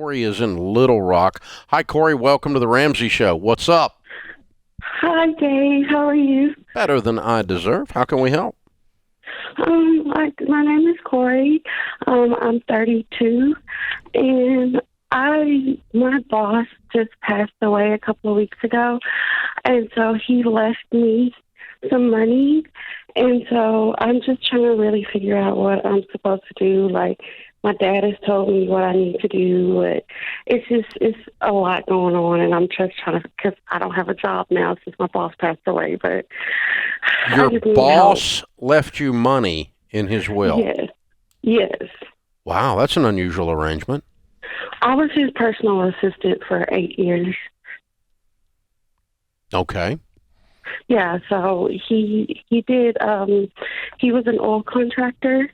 Corey is in Little Rock. Hi, Corey. Welcome to the Ramsey Show. What's up? Hi, Dave. How are you? Better than I deserve. How can we help? My name is Corey. I'm 32, and my boss just passed away a couple of weeks ago, and so he left me some money, and so I'm just trying to really figure out what I'm supposed to do. Like, my dad has told me what I need to do, but it's a lot going on, and I'm just trying to, because I don't have a job now since my boss passed away, but I Your just need help. boss left you money in his will. Yes, yes. Wow, that's an unusual arrangement. I was his personal assistant for 8 years. Okay. Yeah, so he did. He was an oil contractor,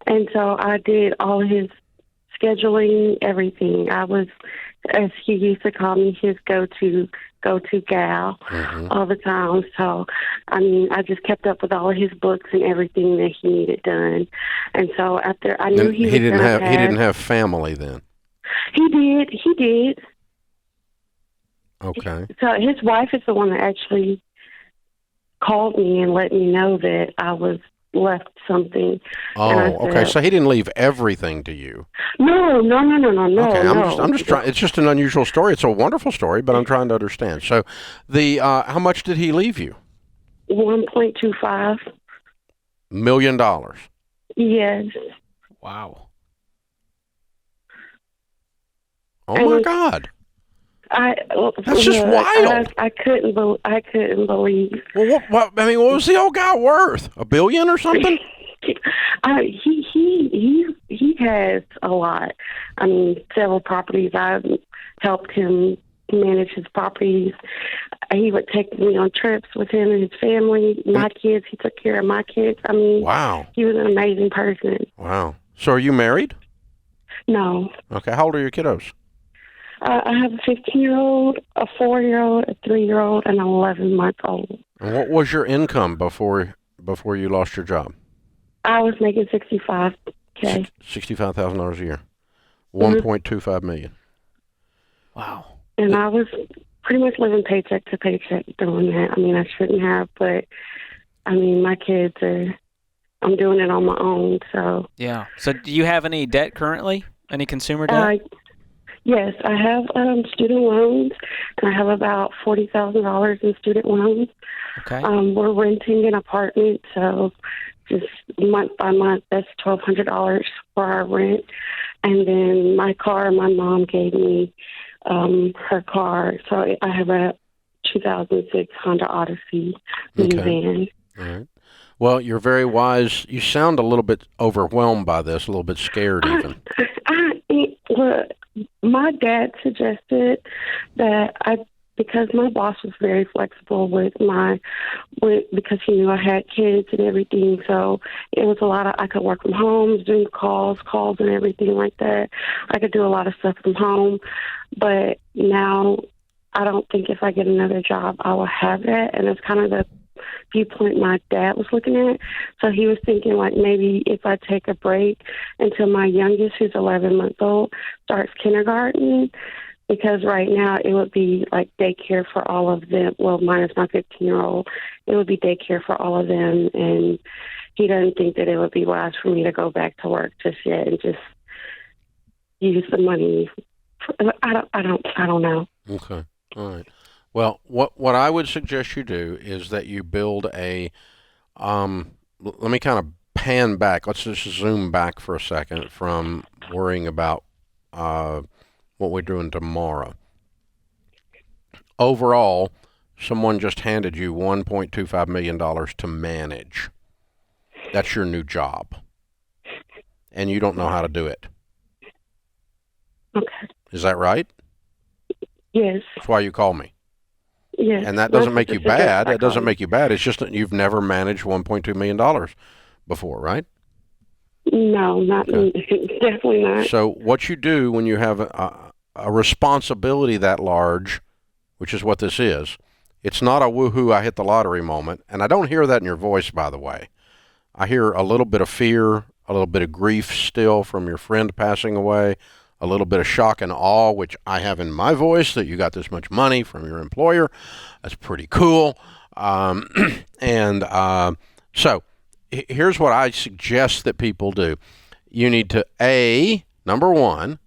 and so I did all his scheduling, everything. I was, as he used to call me, his go to gal Mm-hmm. all the time. So, I mean, I just kept up with all of his books and everything that he needed done. And so after I knew And he he was didn't going to have he pass, didn't have family then. he did. Okay. So his wife is the one that actually called me and let me know that I was left something. And I Oh, okay. said, So he didn't leave everything to you. no, no, no, no, no, no, Okay, no. I'm just trying. It's just an unusual story. It's a wonderful story, but I'm trying to understand. So, the how much did he leave you? 1.25. $1 million. Yes. Wow. Oh And my God. That's just look, wild. I couldn't believe. Well, what was the old guy worth? $1 billion or something? He has a lot. I mean, several properties. I've helped him manage his properties. He would take me on trips with him and his family. My kids, he took care of my kids. I mean, Wow. he was an amazing person. Wow. So, are you married? No, Okay. How old are your kiddos? I have a 15-year-old, a 4-year-old, a 3-year-old, and an 11-month-old. And what was your income before you lost your job? I was making 65K. $65,000 a year. Mm-hmm. 1.25 million. Wow. And I was pretty much living paycheck to paycheck doing that. I mean, I shouldn't have, but I mean, my kids are, I'm doing it on my own, so. Yeah. So do you have any debt currently? Any consumer debt? Uh, yes, I have student loans, and I have about $40,000 in student loans. Okay. We're renting an apartment, so just month by month, that's $1,200 for our rent. And then my car, my mom gave me her car, so I have a 2006 Honda Odyssey Okay. minivan. All right. Well, you're very wise. You sound a little bit overwhelmed by this, a little bit scared even. Look, my dad suggested that because my boss was very flexible because he knew I had kids and everything, so it was a lot of, I could work from home, do calls and everything like that. I could do a lot of stuff from home, but now I don't think if I get another job, I will have that, and it's kind of the viewpoint my dad was looking at. So he was thinking like maybe if I take a break until my youngest, who's 11 months old, starts kindergarten, because right now it would be like daycare for all of them. Well, mine is my 15-year-old. It would be daycare for all of them, and he doesn't think that it would be wise for me to go back to work just yet and just use the money. I don't know. Okay. All right. Well, what I would suggest you do is that you build a let me kind of pan back. Let's just zoom back for a second from worrying about what we're doing tomorrow. Overall, someone just handed you $1.25 million to manage. That's your new job. And you don't know how to do it. Okay. Is that right? Yes. That's why you call me. Yes. And that doesn't make you bad. It doesn't That make you bad. It's just that you've never managed $1.2 million before, right? No, not Okay. definitely not. So what you do when you have a responsibility that large, which is what this is, it's not a woohoo, I hit the lottery moment. And I don't hear that in your voice, by the way. I hear a little bit of fear, a little bit of grief still from your friend passing away, a little bit of shock and awe, which I have in my voice, that you got this much money from your employer. That's pretty cool. So here's what I suggest that people do. You need to, number one,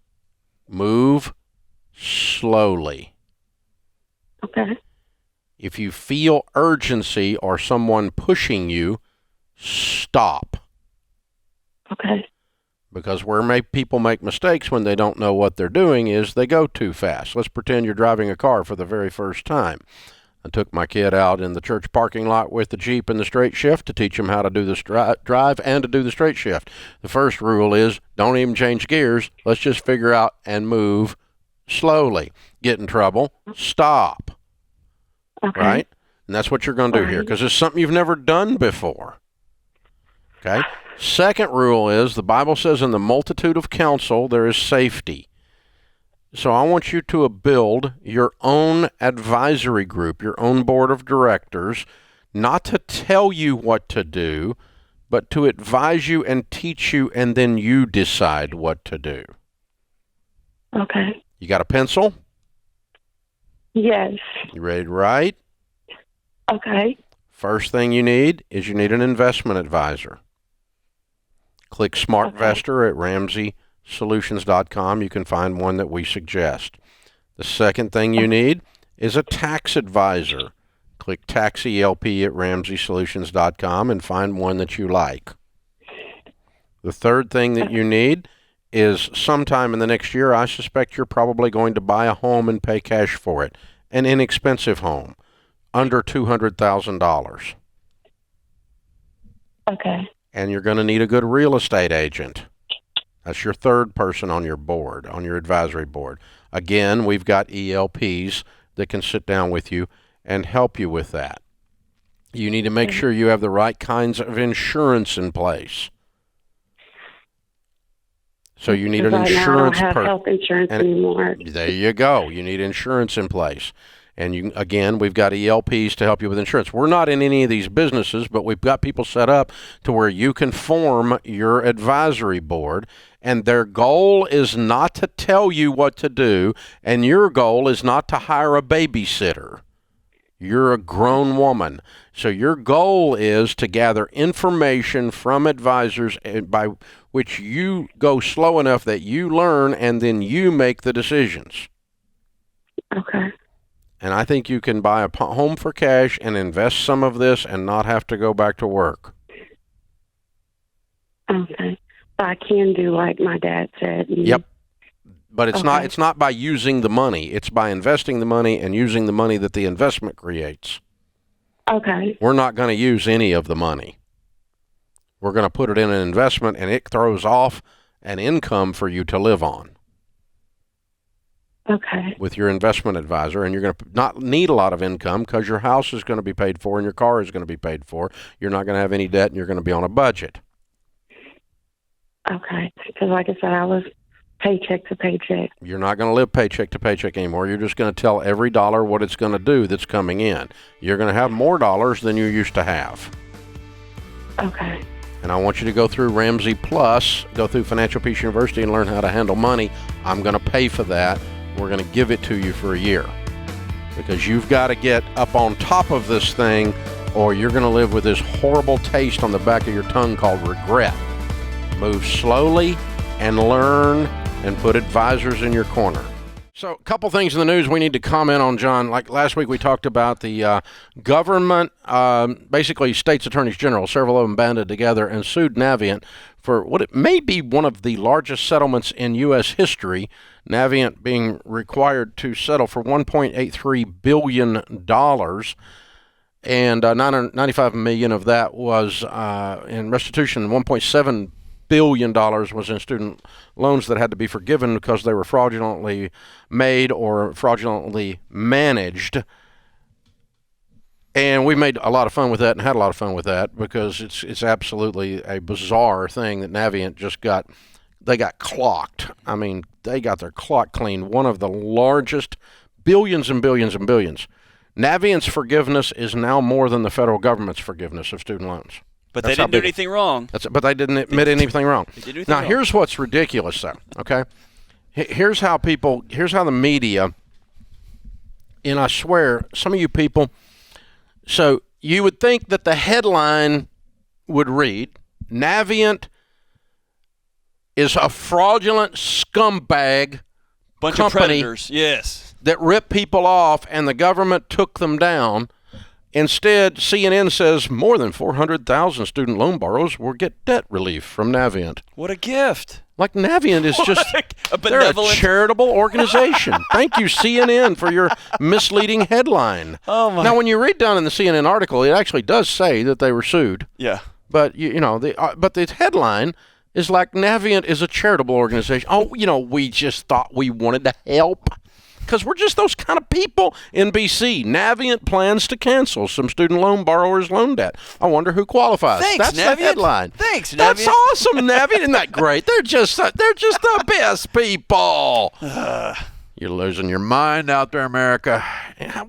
move slowly. Okay. If you feel urgency or someone pushing you, stop. Okay. Because where people make mistakes when they don't know what they're doing is they go too fast. Let's pretend you're driving a car for the very first time. I took my kid out in the church parking lot with the Jeep in the straight shift to teach him how to do the drive and to do the straight shift. The first rule is don't even change gears. Let's just figure out and move slowly. Get in trouble, stop. Okay. Right? And that's what you're going to do here, because it's something you've never done before. Okay? Second rule is the Bible says in the multitude of counsel there is safety. So I want you to build your own advisory group, your own board of directors, not to tell you what to do, but to advise you and teach you, and then you decide what to do. Okay. You got a pencil? Yes. You ready to write? Okay. First thing you need is you need an investment advisor. Click SmartVestor at RamseySolutions.com. You can find one that we suggest. The second thing you need is a tax advisor. Click TaxELP at RamseySolutions.com and find one that you like. The third thing that you need is sometime in the next year, I suspect you're probably going to buy a home and pay cash for it. An inexpensive home, under $200,000. Okay. And you're going to need a good real estate agent. That's your third person on your board, on your advisory board. Again, we've got ELPs that can sit down with you and help you with that. You need to make sure you have the right kinds of insurance in place. So you need an insurance I don't have health insurance anymore. There you go. You need insurance in place. And again, we've got ELPs to help you with insurance. We're not in any of these businesses, but we've got people set up to where you can form your advisory board, and their goal is not to tell you what to do, and your goal is not to hire a babysitter. You're a grown woman. So your goal is to gather information from advisors by which you go slow enough that you learn and then you make the decisions. Okay. And I think you can buy a home for cash and invest some of this and not have to go back to work. Okay. So I can do like my dad said. Yep. But it's not by using the money. It's by investing the money and using the money that the investment creates. Okay. We're not going to use any of the money. We're going to put it in an investment, and it throws off an income for you to live on. Okay. With your investment advisor, and you're going to not need a lot of income because your house is going to be paid for and your car is going to be paid for. You're not going to have any debt, and you're going to be on a budget. Okay. Because like I said, I was paycheck to paycheck. You're not going to live paycheck to paycheck anymore. You're just going to tell every dollar what it's going to do that's coming in. You're going to have more dollars than you used to have. Okay. And I want you to go through Ramsey Plus, go through Financial Peace University and learn how to handle money. I'm going to pay for that. We're going to give it to you for a year. Because you've got to get up on top of this thing, or you're going to live with this horrible taste on the back of your tongue called regret. Move slowly and learn and put advisors in your corner. So a couple things in the news we need to comment on, John. Like last week we talked about the government, basically states attorneys general, several of them banded together and sued Navient for what it may be one of the largest settlements in U.S. history, Navient being required to settle for $1.83 billion, and $995 million of that was in restitution. $1.7 billion was in student loans that had to be forgiven because they were fraudulently made or fraudulently managed. And we made a lot of fun with that and had a lot of fun with that because it's absolutely a bizarre thing that Navient just got clocked. I mean, they got their clock cleaned. One of the largest, billions and billions and billions. Navient's forgiveness is now more than the federal government's forgiveness of student loans. But they didn't do anything wrong. But they didn't admit anything wrong. They didn't do anything now, wrong. here's what's ridiculous, though, okay? Here's how the media, and I swear, some of you people, so you would think that the headline would read, Navient is a fraudulent scumbag Bunch company of predators, yes. that ripped people off and the government took them down. Instead, CNN says more than 400,000 student loan borrowers will get debt relief from Navient. What a gift. Like Navient is just, they're a charitable organization. Thank you, CNN, for your misleading headline. Oh my. Now, when you read down in the CNN article, it actually does say that they were sued. Yeah. But, but the headline is like Navient is a charitable organization. Oh, we just thought we wanted to help. Because we're just those kind of people. NBC, Navient plans to cancel some student loan borrowers' loan debt. I wonder who qualifies. Thanks, That's Navient. the headline. Thanks, Navient. That's awesome, Navient. Isn't that great? They're just the best people. You're losing your mind out there, America.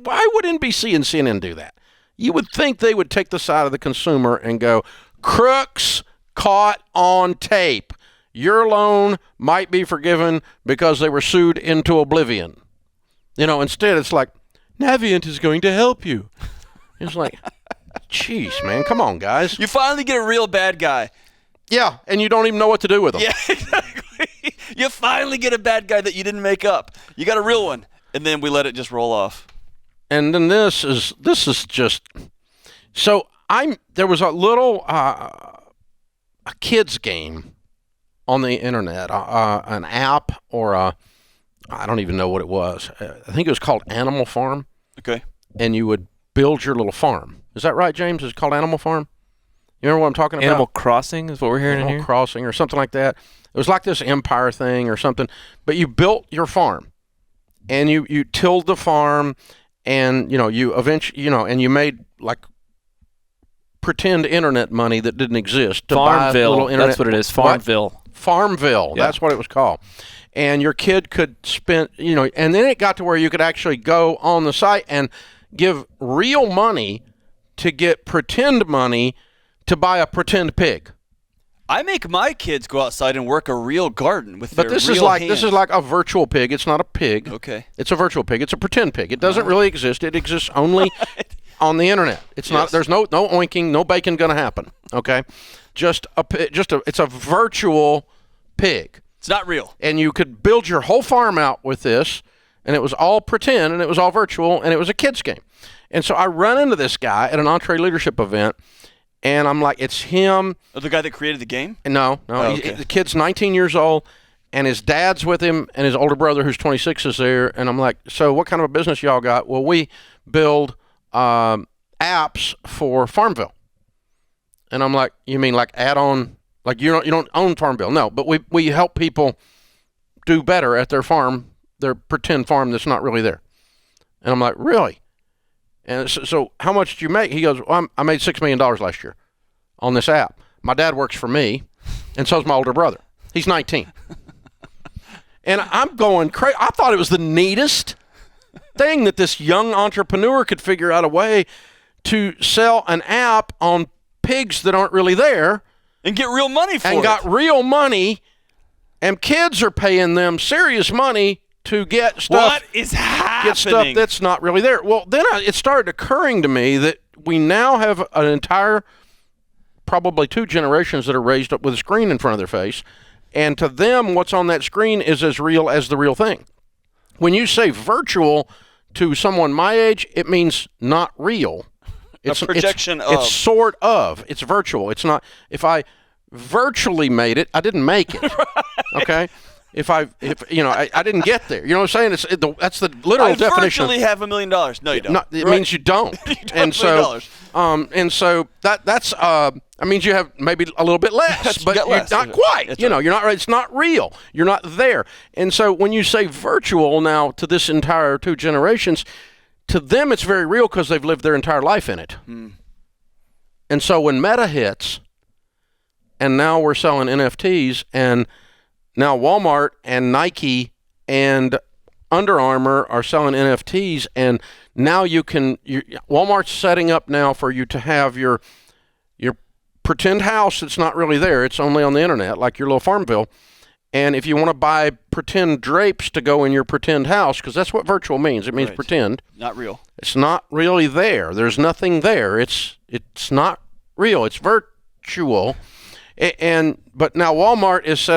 Why would NBC and CNN do that? You would think they would take the side of the consumer and go, crooks caught on tape. Your loan might be forgiven because they were sued into oblivion. Instead it's like, Navient is going to help you. It's like, jeez, man, come on, guys. You finally get a real bad guy. Yeah, and you don't even know what to do with them. Yeah, exactly. You finally get a bad guy that you didn't make up. You got a real one, and then we let it just roll off. And then this is just, so there was a little a kids game on the internet, an app or I don't even know what it was. I think it was called Animal Farm. Okay. And you would build your little farm. Is that right, James? It's called Animal Farm? You remember what I'm talking about? Animal Crossing is what we're hearing in here? Animal Crossing or something like that. It was like this empire thing or something. But you built your farm. And you tilled the farm and, you eventually, and you made like pretend internet money that didn't exist. To buy little internet. That's what it is, Farmville. What? Farmville. Yeah. That's what it was called. And your kid could spend, and then it got to where you could actually go on the site and give real money to get pretend money to buy a pretend pig. I make my kids go outside and work a real garden with their real hands. This is like a virtual pig. It's not a pig. Okay. It's a virtual pig. It's a pretend pig. It doesn't really exist. It exists only on the internet. It's not. There's no oinking, no bacon going to happen. Okay, it's a virtual pig. It's not real. And you could build your whole farm out with this, and it was all pretend, and it was all virtual, and it was a kid's game. And so I run into this guy at an Entree Leadership event, and I'm like, it's him. Oh, the guy that created the game? No. Oh, okay. The kid's 19 years old, and his dad's with him, and his older brother, who's 26, is there. And I'm like, so what kind of a business y'all got? Well, we build apps for Farmville. And I'm like, you mean like add-on? Like you don't own Farmville, no, but we help people do better at their farm, their pretend farm that's not really there. And I'm like, really? And so how much did you make? He goes, well, I made $6 million last year on this app. My dad works for me, and so's my older brother. He's 19. And I'm going crazy. I thought it was the neatest thing that this young entrepreneur could figure out a way to sell an app on pigs that aren't really there. And get real money for it. And got real money, and kids are paying them serious money to get stuff. What is happening? Get stuff that's not really there. Well, then it started occurring to me that we now have an entire, probably 2 generations that are raised up with a screen in front of their face, and to them, what's on that screen is as real as the real thing. When you say virtual to someone my age, it means not real. It's a projection of. It's sort of. It's virtual. It's not. If I virtually made it, I didn't make it. Okay? I didn't get there. You know what I'm saying? That's the literal definition. I virtually have $1 million. No, you don't. No, it means you don't. You don't and have $1 million. and so that's means you have maybe a little bit less, but you're not quite. That's you're right. not right. It's not real. You're not there. And so when you say virtual now to this entire 2 generations, to them it's very real because they've lived their entire life in it. And so when Meta hits, and now we're selling NFTs, and now Walmart and Nike and Under Armour are selling NFTs, and now Walmart's setting up now for you to have your pretend house that's not really there. It's only on the internet, like your little Farmville. And if you want to buy pretend drapes to go in your pretend house, because that's what virtual means. It means Right. pretend. Not real. It's not really there. There's nothing there. It's not real. It's virtual. But now Walmart is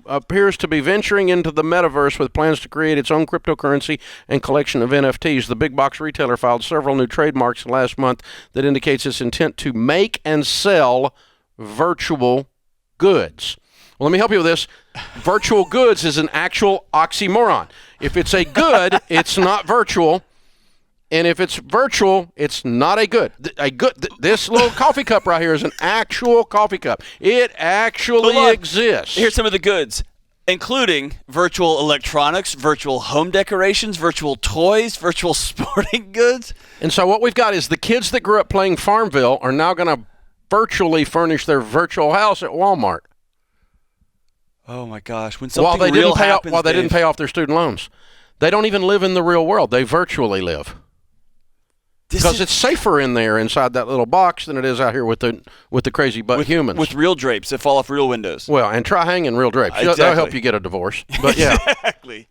appears to be venturing into the metaverse with plans to create its own cryptocurrency and collection of NFTs. The big box retailer filed several new trademarks last month that indicates its intent to make and sell virtual goods. Well, let me help you with this. Virtual goods is an actual oxymoron. If it's a good, it's not virtual. And if it's virtual, it's not a good. This little coffee cup right here is an actual coffee cup. It actually exists. Here's some of the goods, including virtual electronics, virtual home decorations, virtual toys, virtual sporting goods. And so what we've got is the kids that grew up playing Farmville are now going to virtually furnish their virtual house at Walmart. Oh my gosh! When something real happens, while they didn't pay off their student loans, they don't even live in the real world. They virtually live. Because it's safer in there inside that little box than it is out here with the crazy humans. With real drapes that fall off real windows. Well, and try hanging real drapes. Exactly. That'll help you get a divorce. But yeah. Exactly.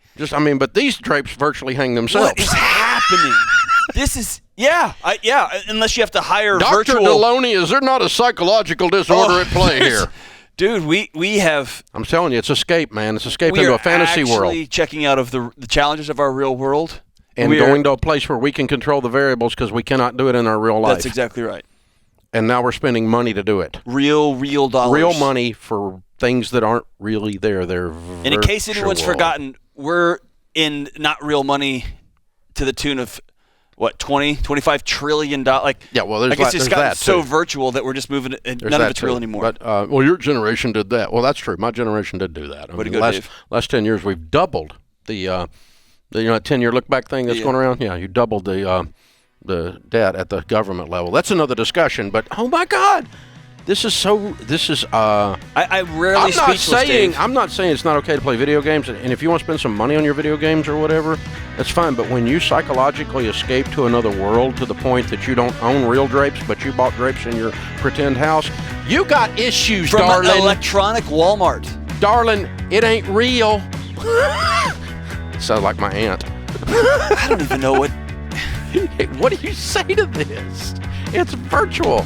But these drapes virtually hang themselves. What is happening? This is, unless you have to hire Dr. virtual. Deloney, is there not a psychological disorder at play here? Dude, we have. I'm telling you, it's escape, man. It's escape We into are a fantasy world. actually checking out of the challenges of our real world. And going to a place where we can control the variables because we cannot do it in our real life. That's exactly right. And now we're spending money to do it. Real dollars. Real money for things that aren't really there. They're virtual. And in case anyone's forgotten, we're in not real money to the tune of, what, $25 trillion? Yeah, well, I guess it's gotten that so too. virtual that we're just moving it, and There's none of that it's too. real anymore. But, your generation did that. Well, that's true. My generation did do that. Way to go, Dave. Last 10 years, we've doubled the 10-year look-back thing that's going around? Yeah, you doubled the debt at the government level. That's another discussion, but oh my God, I rarely speechless, Dave. I'm not saying it's not okay to play video games, and if you want to spend some money on your video games or whatever, that's fine, but when you psychologically escape to another world to the point that you don't own real drapes, but you bought drapes in your pretend house, you got issues, From darling. an electronic Walmart. Darling, it ain't real. Sounds like my aunt. I don't even know what. What do you say to this? It's virtual.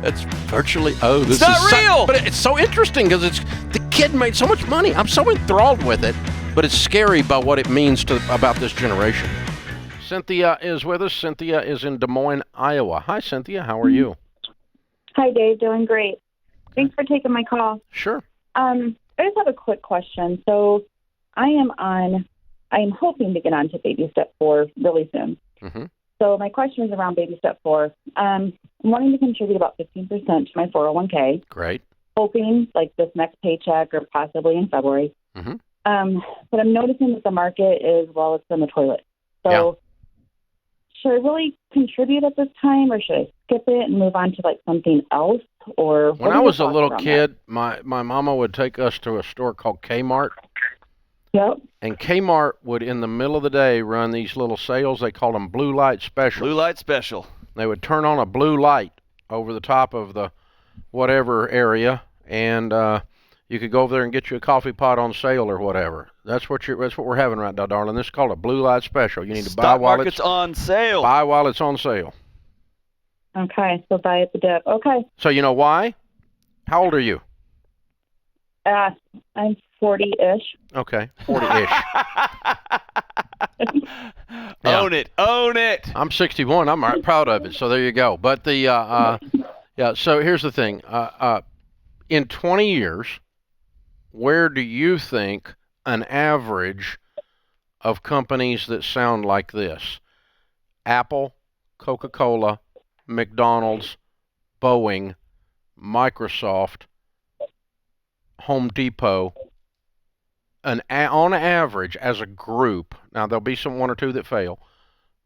It's virtually. This It's not is real! But it's so interesting because the kid made so much money. I'm so enthralled with it, but it's scary by what it means about this generation. Cynthia is with us. Cynthia is in Des Moines, Iowa. Hi, Cynthia. How are you? Hi, Dave. Doing great. Thanks for taking my call. Sure. I just have a quick question. So I am hoping to get on to baby step 4 really soon. Mm-hmm. So my question is around baby step 4. I'm wanting to contribute about 15% to my 401k. Great. Hoping like this next paycheck or possibly in February. Mm-hmm. But I'm noticing that the market is, it's in the toilet. So should I really contribute at this time, or should I skip it and move on to like something else? Or when I was a little kid, my mama would take us to a store called Kmart. Yep. And Kmart would, in the middle of the day, run these little sales. They called them blue light specials. Blue light special. They would turn on a blue light over the top of the whatever area, and you could go over there and get you a coffee pot on sale or whatever. That's what we're having right now, darling. This is called a blue light special. You need to buy while it's on sale. Buy while it's on sale. Okay, so buy at the dip. Okay. So you know why? How old are you? I'm 40-ish. Okay, 40-ish. Own it. I'm 61. I'm right proud of it. So there you go. But so here's the thing. In 20 years, where do you think an average of companies that sound like this? Apple, Coca-Cola, McDonald's, Boeing, Microsoft, Home Depot, on average as a group, now there'll be one or two that fail,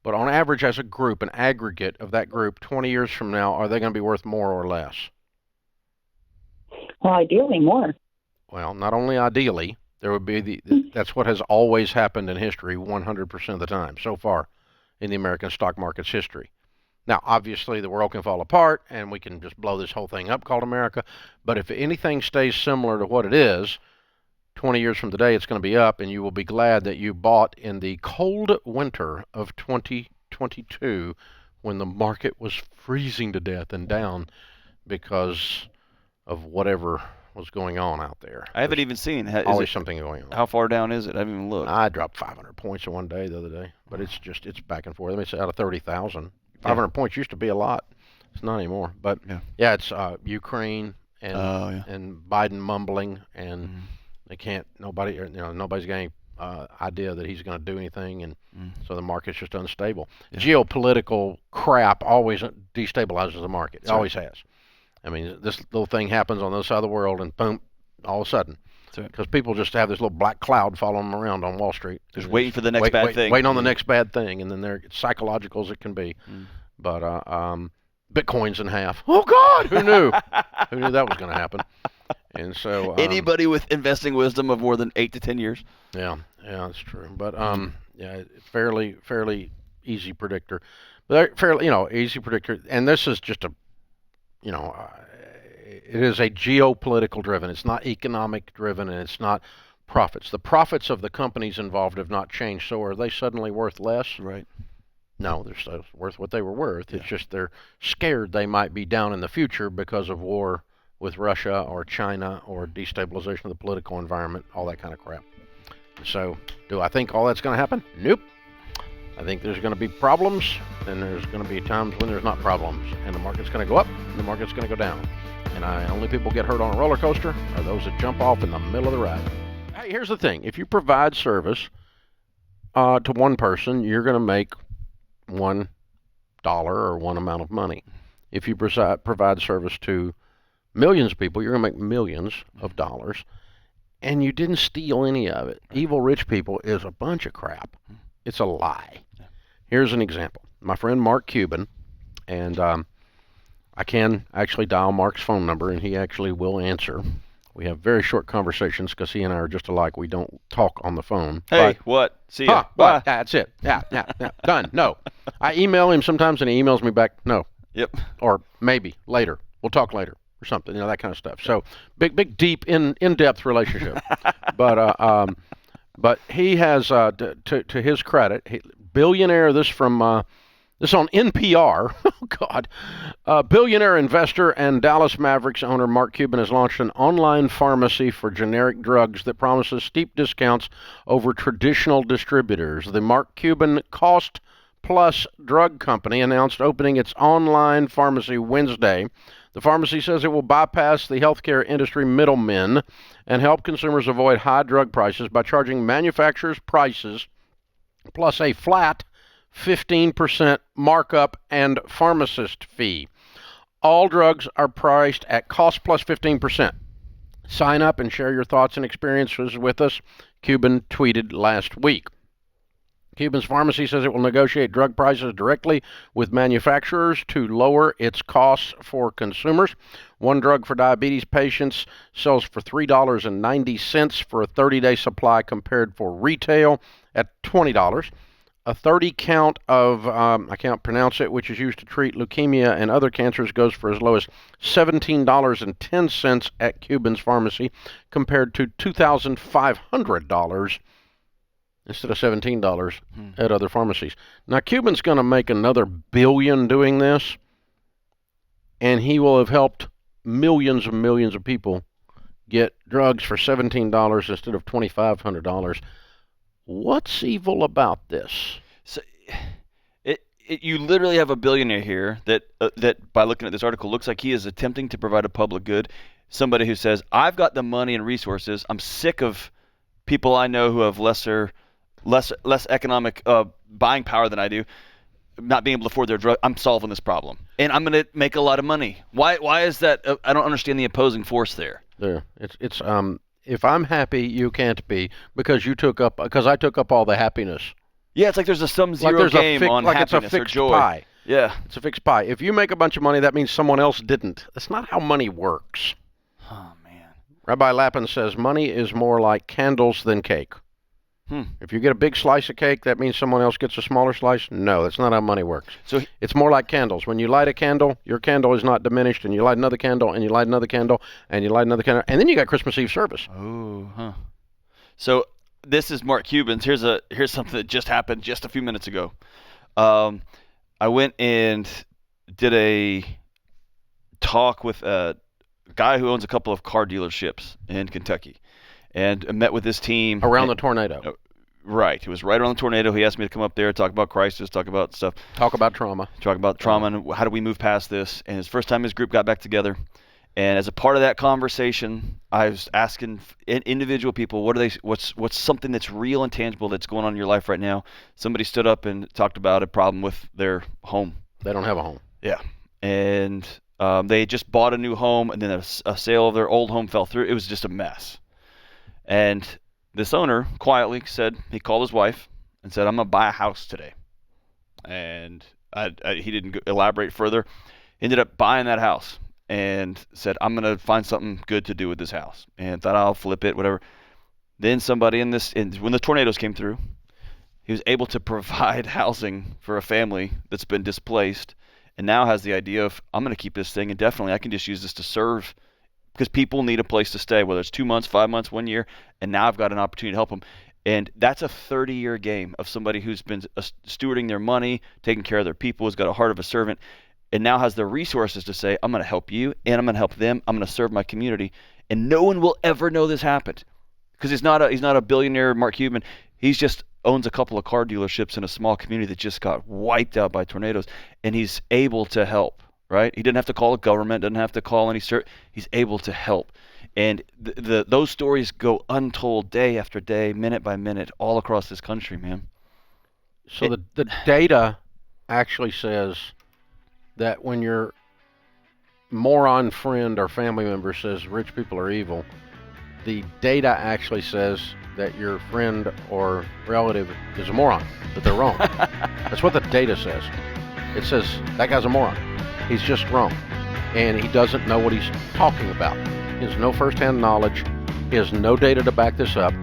but on average as a group, an aggregate of that group, 20 years from now, are they going to be worth more or less? Well, ideally more. Well, not only ideally, there would be that's what has always happened in history 100% of the time so far in the American stock market's history. Now, obviously, the world can fall apart, and we can just blow this whole thing up called America, but if anything stays similar to what it is, 20 years from today, it's going to be up, and you will be glad that you bought in the cold winter of 2022 when the market was freezing to death and down because of whatever was going on out there. I haven't even seen. Always something going on. How far down is it? I haven't even looked. I dropped 500 points in one day the other day, but it's back and forth. I mean, it's out of 30,000. 500 points used to be a lot. It's not anymore. But yeah, it's Ukraine and Biden mumbling, and they can't. Nobody's got any idea that he's going to do anything, and so the market's just unstable. Geopolitical crap always destabilizes the market. It always has. I mean, this little thing happens on the other side of the world, and boom, all of a sudden. Because people just have this little black cloud following them around on Wall Street. Just waiting for the next bad thing. Waiting on the next bad thing, and then they're psychological as it can be. But Bitcoin's in half. Oh, God! Who knew? Who knew that was going to happen? And so anybody with investing wisdom of more than 8 to 10 years. Yeah, that's true. But fairly easy predictor. But fairly, easy predictor. And this is just it is a geopolitical driven. It's not economic driven, and it's not profits. The profits of the companies involved have not changed. So are they suddenly worth less? Right. No, they're still worth what they were worth. It's just they're scared they might be down in the future because of war with Russia or China or destabilization of the political environment, all that kind of crap. So do I think all that's going to happen? Nope. I think there's going to be problems, and there's going to be times when there's not problems, and the market's going to go up, and the market's going to go down. And only people get hurt on a roller coaster are those that jump off in the middle of the ride. Hey, here's the thing. If you provide service to one person, you're going to make $1 or one amount of money. If you provide service to millions of people, you're going to make millions of dollars, and you didn't steal any of it. Evil rich people is a bunch of crap. It's a lie. Here's an example. My friend Mark Cuban, and I can actually dial Mark's phone number, and he actually will answer. We have very short conversations because he and I are just alike. We don't talk on the phone. Hey, what? See ya. Bye. That's it. Yeah. Done. No. I email him sometimes, and he emails me back, no. Yep. Or maybe later. We'll talk later or something, that kind of stuff. So big, deep, in-depth relationship. But he has, to his credit, billionaire, this on NPR, oh God, billionaire investor and Dallas Mavericks owner Mark Cuban has launched an online pharmacy for generic drugs that promises steep discounts over traditional distributors. The Mark Cuban Cost Plus Drug Company announced opening its online pharmacy Wednesday. The pharmacy says it will bypass the healthcare industry middlemen and help consumers avoid high drug prices by charging manufacturers' prices plus a flat 15% markup and pharmacist fee. All drugs are priced at cost plus 15%. Sign up and share your thoughts and experiences with us, Cuban tweeted last week. Cuban's pharmacy says it will negotiate drug prices directly with manufacturers to lower its costs for consumers. One drug for diabetes patients sells for $3.90 for a 30-day supply compared for retail at $20. A 30 count of, I can't pronounce it, which is used to treat leukemia and other cancers, goes for as low as $17.10 at Cuban's pharmacy compared to $2,500 instead of $17 at other pharmacies. Now, Cuban's going to make another billion doing this, and he will have helped millions and millions of people get drugs for $17 instead of $2,500. What's evil about this? So, you literally have a billionaire here that by looking at this article looks like he is attempting to provide a public good. Somebody who says, I've got the money and resources. I'm sick of people I know who have less economic buying power than I do, not being able to afford their drug. I'm solving this problem, and I'm going to make a lot of money. Why is that? I don't understand the opposing force there. It's if I'm happy, you can't be because I took up all the happiness. Yeah, it's like there's a sum-zero game on happiness or joy. Pie. Yeah, it's a fixed pie. If you make a bunch of money, that means someone else didn't. That's not how money works. Oh man. Rabbi Lapin says money is more like candles than cake. If you get a big slice of cake, that means someone else gets a smaller slice? No, that's not how money works. So it's more like candles. When you light a candle, your candle is not diminished, and you light another candle, and you light another candle, and you light another candle, and then you got Christmas Eve service. Oh, huh. So this is Mark Cuban's. Here's something that just happened just a few minutes ago. I went and did a talk with a guy who owns a couple of car dealerships in Kentucky, and I met with his team Around the tornado. Right. He was right around the tornado. He asked me to come up there, talk about crisis, talk about stuff. Talk about trauma. And how do we move past this. And his first time his group got back together. And as a part of that conversation, I was asking individual people, what's something that's real and tangible that's going on in your life right now? Somebody stood up and talked about a problem with their home. They don't have a home. Yeah. And they just bought a new home, and then a sale of their old home fell through. It was just a mess. And this owner quietly said, he called his wife and said, I'm going to buy a house today. And he didn't elaborate further. Ended up buying that house and said, I'm going to find something good to do with this house. And thought I'll flip it, whatever. Then somebody when the tornadoes came through, he was able to provide housing for a family that's been displaced and now has the idea of, I'm going to keep this thing indefinitely. I can just use this to serve, because people need a place to stay, whether it's 2 months, 5 months, 1 year, and now I've got an opportunity to help them. And that's a 30-year game of somebody who's been stewarding their money, taking care of their people, has got a heart of a servant, and now has the resources to say, I'm going to help you, and I'm going to help them. I'm going to serve my community. And no one will ever know this happened, because he's not a billionaire, Mark Cuban. He's just owns a couple of car dealerships in a small community that just got wiped out by tornadoes, and he's able to help. Right? He didn't have to call the government, doesn't have to call any he's able to help. And those stories go untold day after day, minute by minute, all across this country, man. So the data actually says that when your moron friend or family member says rich people are evil, the data actually says that your friend or relative is a moron, that they're wrong. That's what the data says. It says that guy's a moron. He's just wrong, and he doesn't know what he's talking about. He has no first-hand knowledge. He has no data to back this up,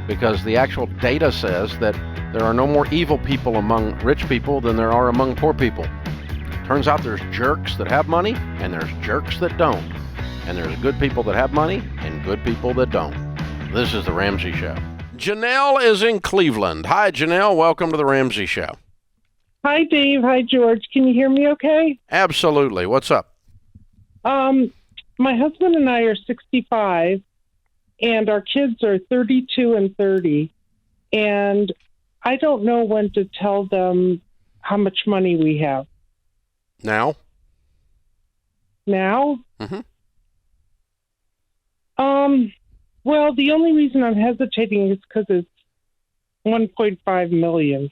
because the actual data says that there are no more evil people among rich people than there are among poor people. Turns out there's jerks that have money, and there's jerks that don't. And there's good people that have money, and good people that don't. This is The Ramsey Show. Janelle is in Cleveland. Hi, Janelle. Welcome to The Ramsey Show. Hi, Dave. Hi, George. Can you hear me okay? Absolutely. What's up? My husband and I are 65, and our kids are 32 and 30, and I don't know when to tell them how much money we have. Now? Now? Mm-hmm. Well, the only reason I'm hesitating is because it's $1.5 million.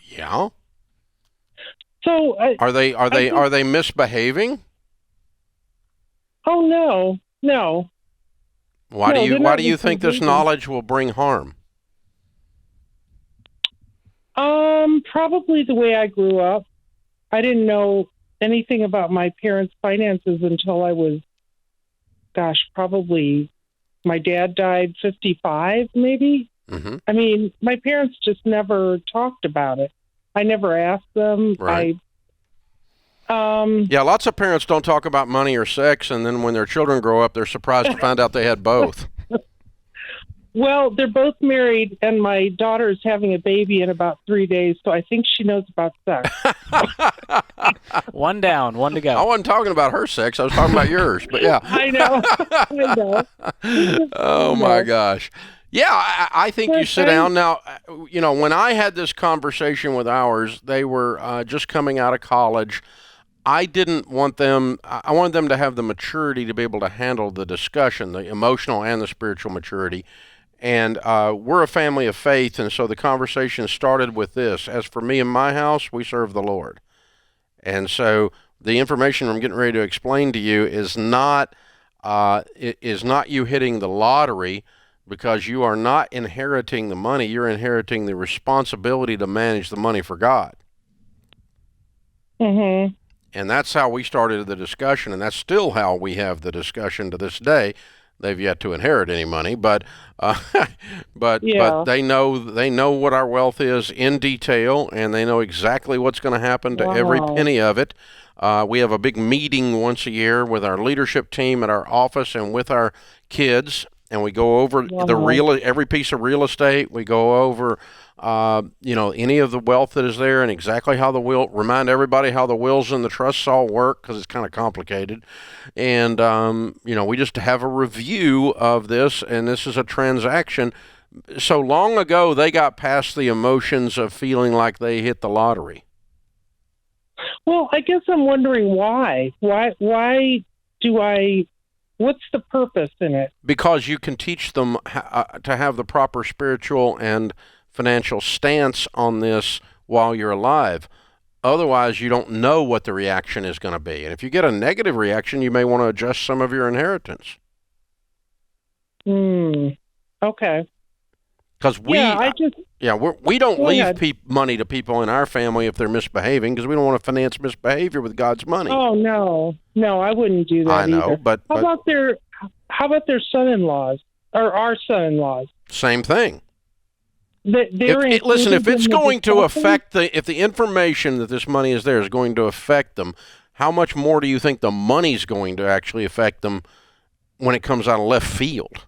Yeah. So Are they misbehaving? Oh no. Why do you think this misbehaving. knowledge will bring harm? Probably the way I grew up. I didn't know anything about my parents' finances until I was, probably my dad died 55, maybe. Mm-hmm. I mean, my parents just never talked about it. I never asked them. Right. Yeah, lots of parents don't talk about money or sex, and then when their children grow up, they're surprised to find out they had both. Well, they're both married, and my daughter is having a baby in about 3 days, so I think she knows about sex. One down, one to go. I wasn't talking about her sex. I was talking about yours, but yeah. I know. Oh, my gosh. Yeah, I think you sit down. Now, when I had this conversation with ours, they were just coming out of college. I didn't want them, I wanted them to have the maturity to be able to handle the discussion, the emotional and the spiritual maturity. And we're a family of faith, and so the conversation started with this. As for me and my house, we serve the Lord. And so the information I'm getting ready to explain to you is not you hitting the lottery, because you are not inheriting the money. You're inheriting the responsibility to manage the money for God. Mm-hmm. And that's how we started the discussion, and that's still how we have the discussion to this day. They've yet to inherit any money, but they know what our wealth is in detail, and they know exactly what's going to happen to every penny of it. We have a big meeting once a year with our leadership team at our office and with our kids, and we go over every piece of real estate. We go over, any of the wealth that is there and exactly how remind everybody how the wills and the trusts all work, because it's kind of complicated. And, we just have a review of this, and this is a transaction. So long ago, they got past the emotions of feeling like they hit the lottery. Well, I guess I'm wondering why. Why do I? What's the purpose in it? Because you can teach them to have the proper spiritual and financial stance on this while you're alive. Otherwise, you don't know what the reaction is going to be. And if you get a negative reaction, you may want to adjust some of your inheritance. Okay. Because we don't leave money to people in our family if they're misbehaving, because we don't want to finance misbehavior with God's money. Oh no, I wouldn't do that. I know, either. but how about their son-in-laws or our son-in-laws? Same thing. Listen, if it's going to affect if the information that this money is there is going to affect them, how much more do you think the money's going to actually affect them when it comes out of left field?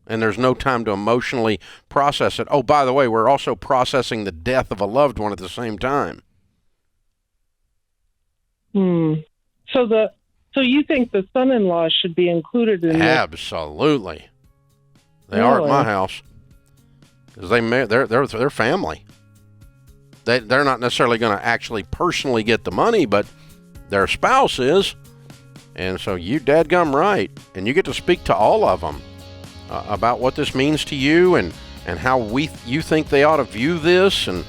And there's no time to emotionally process it. Oh, by the way, we're also processing the death of a loved one at the same time. So you think the son-in-law should be included in this? Absolutely. They are at my house. Because they're family. They're not necessarily going to actually personally get the money, but their spouse is. And so you dadgum right. And you get to speak to all of them. About what this means to you and how you think they ought to view this, and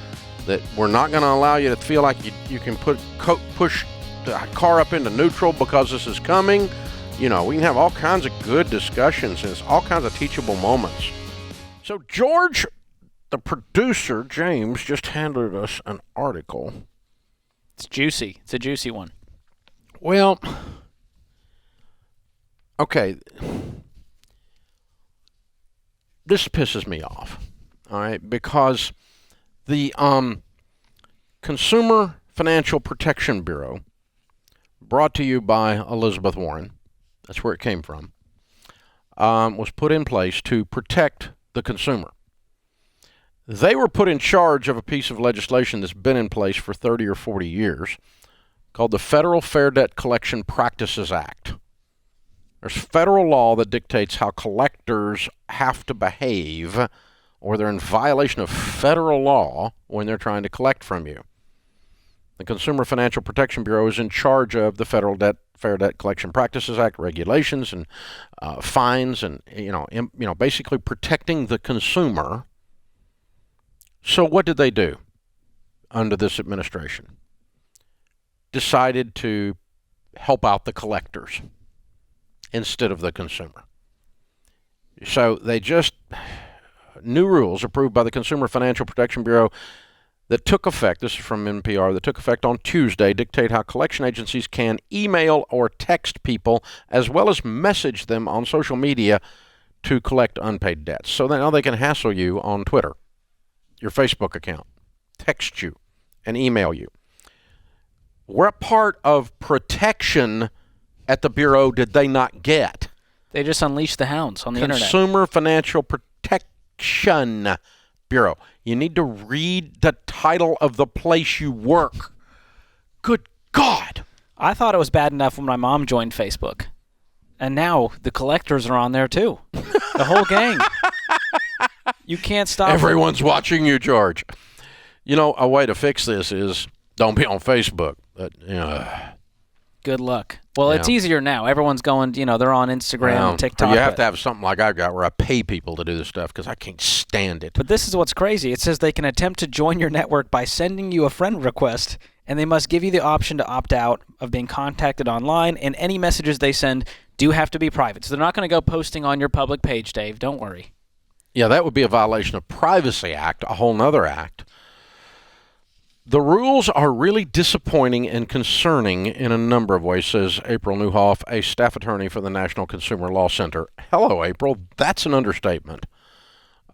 that we're not going to allow you to feel like you can push the car up into neutral because this is coming. We can have all kinds of good discussions, and it's all kinds of teachable moments. So George, the producer, James, just handed us an article. It's juicy. It's a juicy one. Well, okay. This pisses me off, all right, because the Consumer Financial Protection Bureau, brought to you by Elizabeth Warren, that's where it came from, was put in place to protect the consumer. They were put in charge of a piece of legislation that's been in place for 30 or 40 years called the Federal Fair Debt Collection Practices Act. There's federal law that dictates how collectors have to behave, or they're in violation of federal law when they're trying to collect from you. The Consumer Financial Protection Bureau is in charge of the Federal Fair Debt Collection Practices Act regulations and fines, and basically protecting the consumer. So what did they do under this administration? Decided to help out the collectors instead of the consumer. So they new rules approved by the Consumer Financial Protection Bureau that took effect, this is from NPR, that took effect on Tuesday, dictate how collection agencies can email or text people as well as message them on social media to collect unpaid debts. So now they can hassle you on Twitter, your Facebook account, text you, and email you. What part of protection at the Bureau did they not get? They just unleashed the hounds on the internet. Consumer Financial Protection Bureau. You need to read the title of the place you work. Good God. I thought it was bad enough when my mom joined Facebook. And now the collectors are on there too. The whole gang. You can't stop Everyone's watching you, George. A way to fix this is don't be on Facebook. Good luck. Well, it's easier now. Everyone's going, they're on Instagram and TikTok. You have to have something like I've got where I pay people to do this stuff because I can't stand it. But this is what's crazy. It says they can attempt to join your network by sending you a friend request, and they must give you the option to opt out of being contacted online, and any messages they send do have to be private. So they're not going to go posting on your public page, Dave. Don't worry. Yeah, that would be a violation of Privacy Act, a whole nother act. The rules are really disappointing and concerning in a number of ways, says April Newhoff, a staff attorney for the National Consumer Law Center. Hello, April. That's an understatement.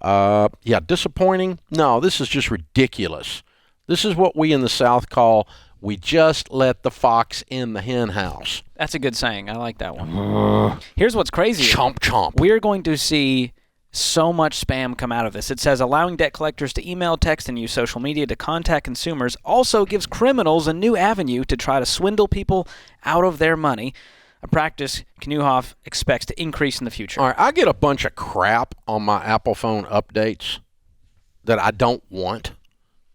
Disappointing? No, this is just ridiculous. This is what we in the South call, we just let the fox in the hen house. That's a good saying. I like that one. Here's what's crazy. Chomp, chomp. We're going to see so much spam come out of this. It says allowing debt collectors to email, text, and use social media to contact consumers also gives criminals a new avenue to try to swindle people out of their money, a practice Knuhoff expects to increase in the future. All right, I get a bunch of crap on my Apple phone updates that I don't want,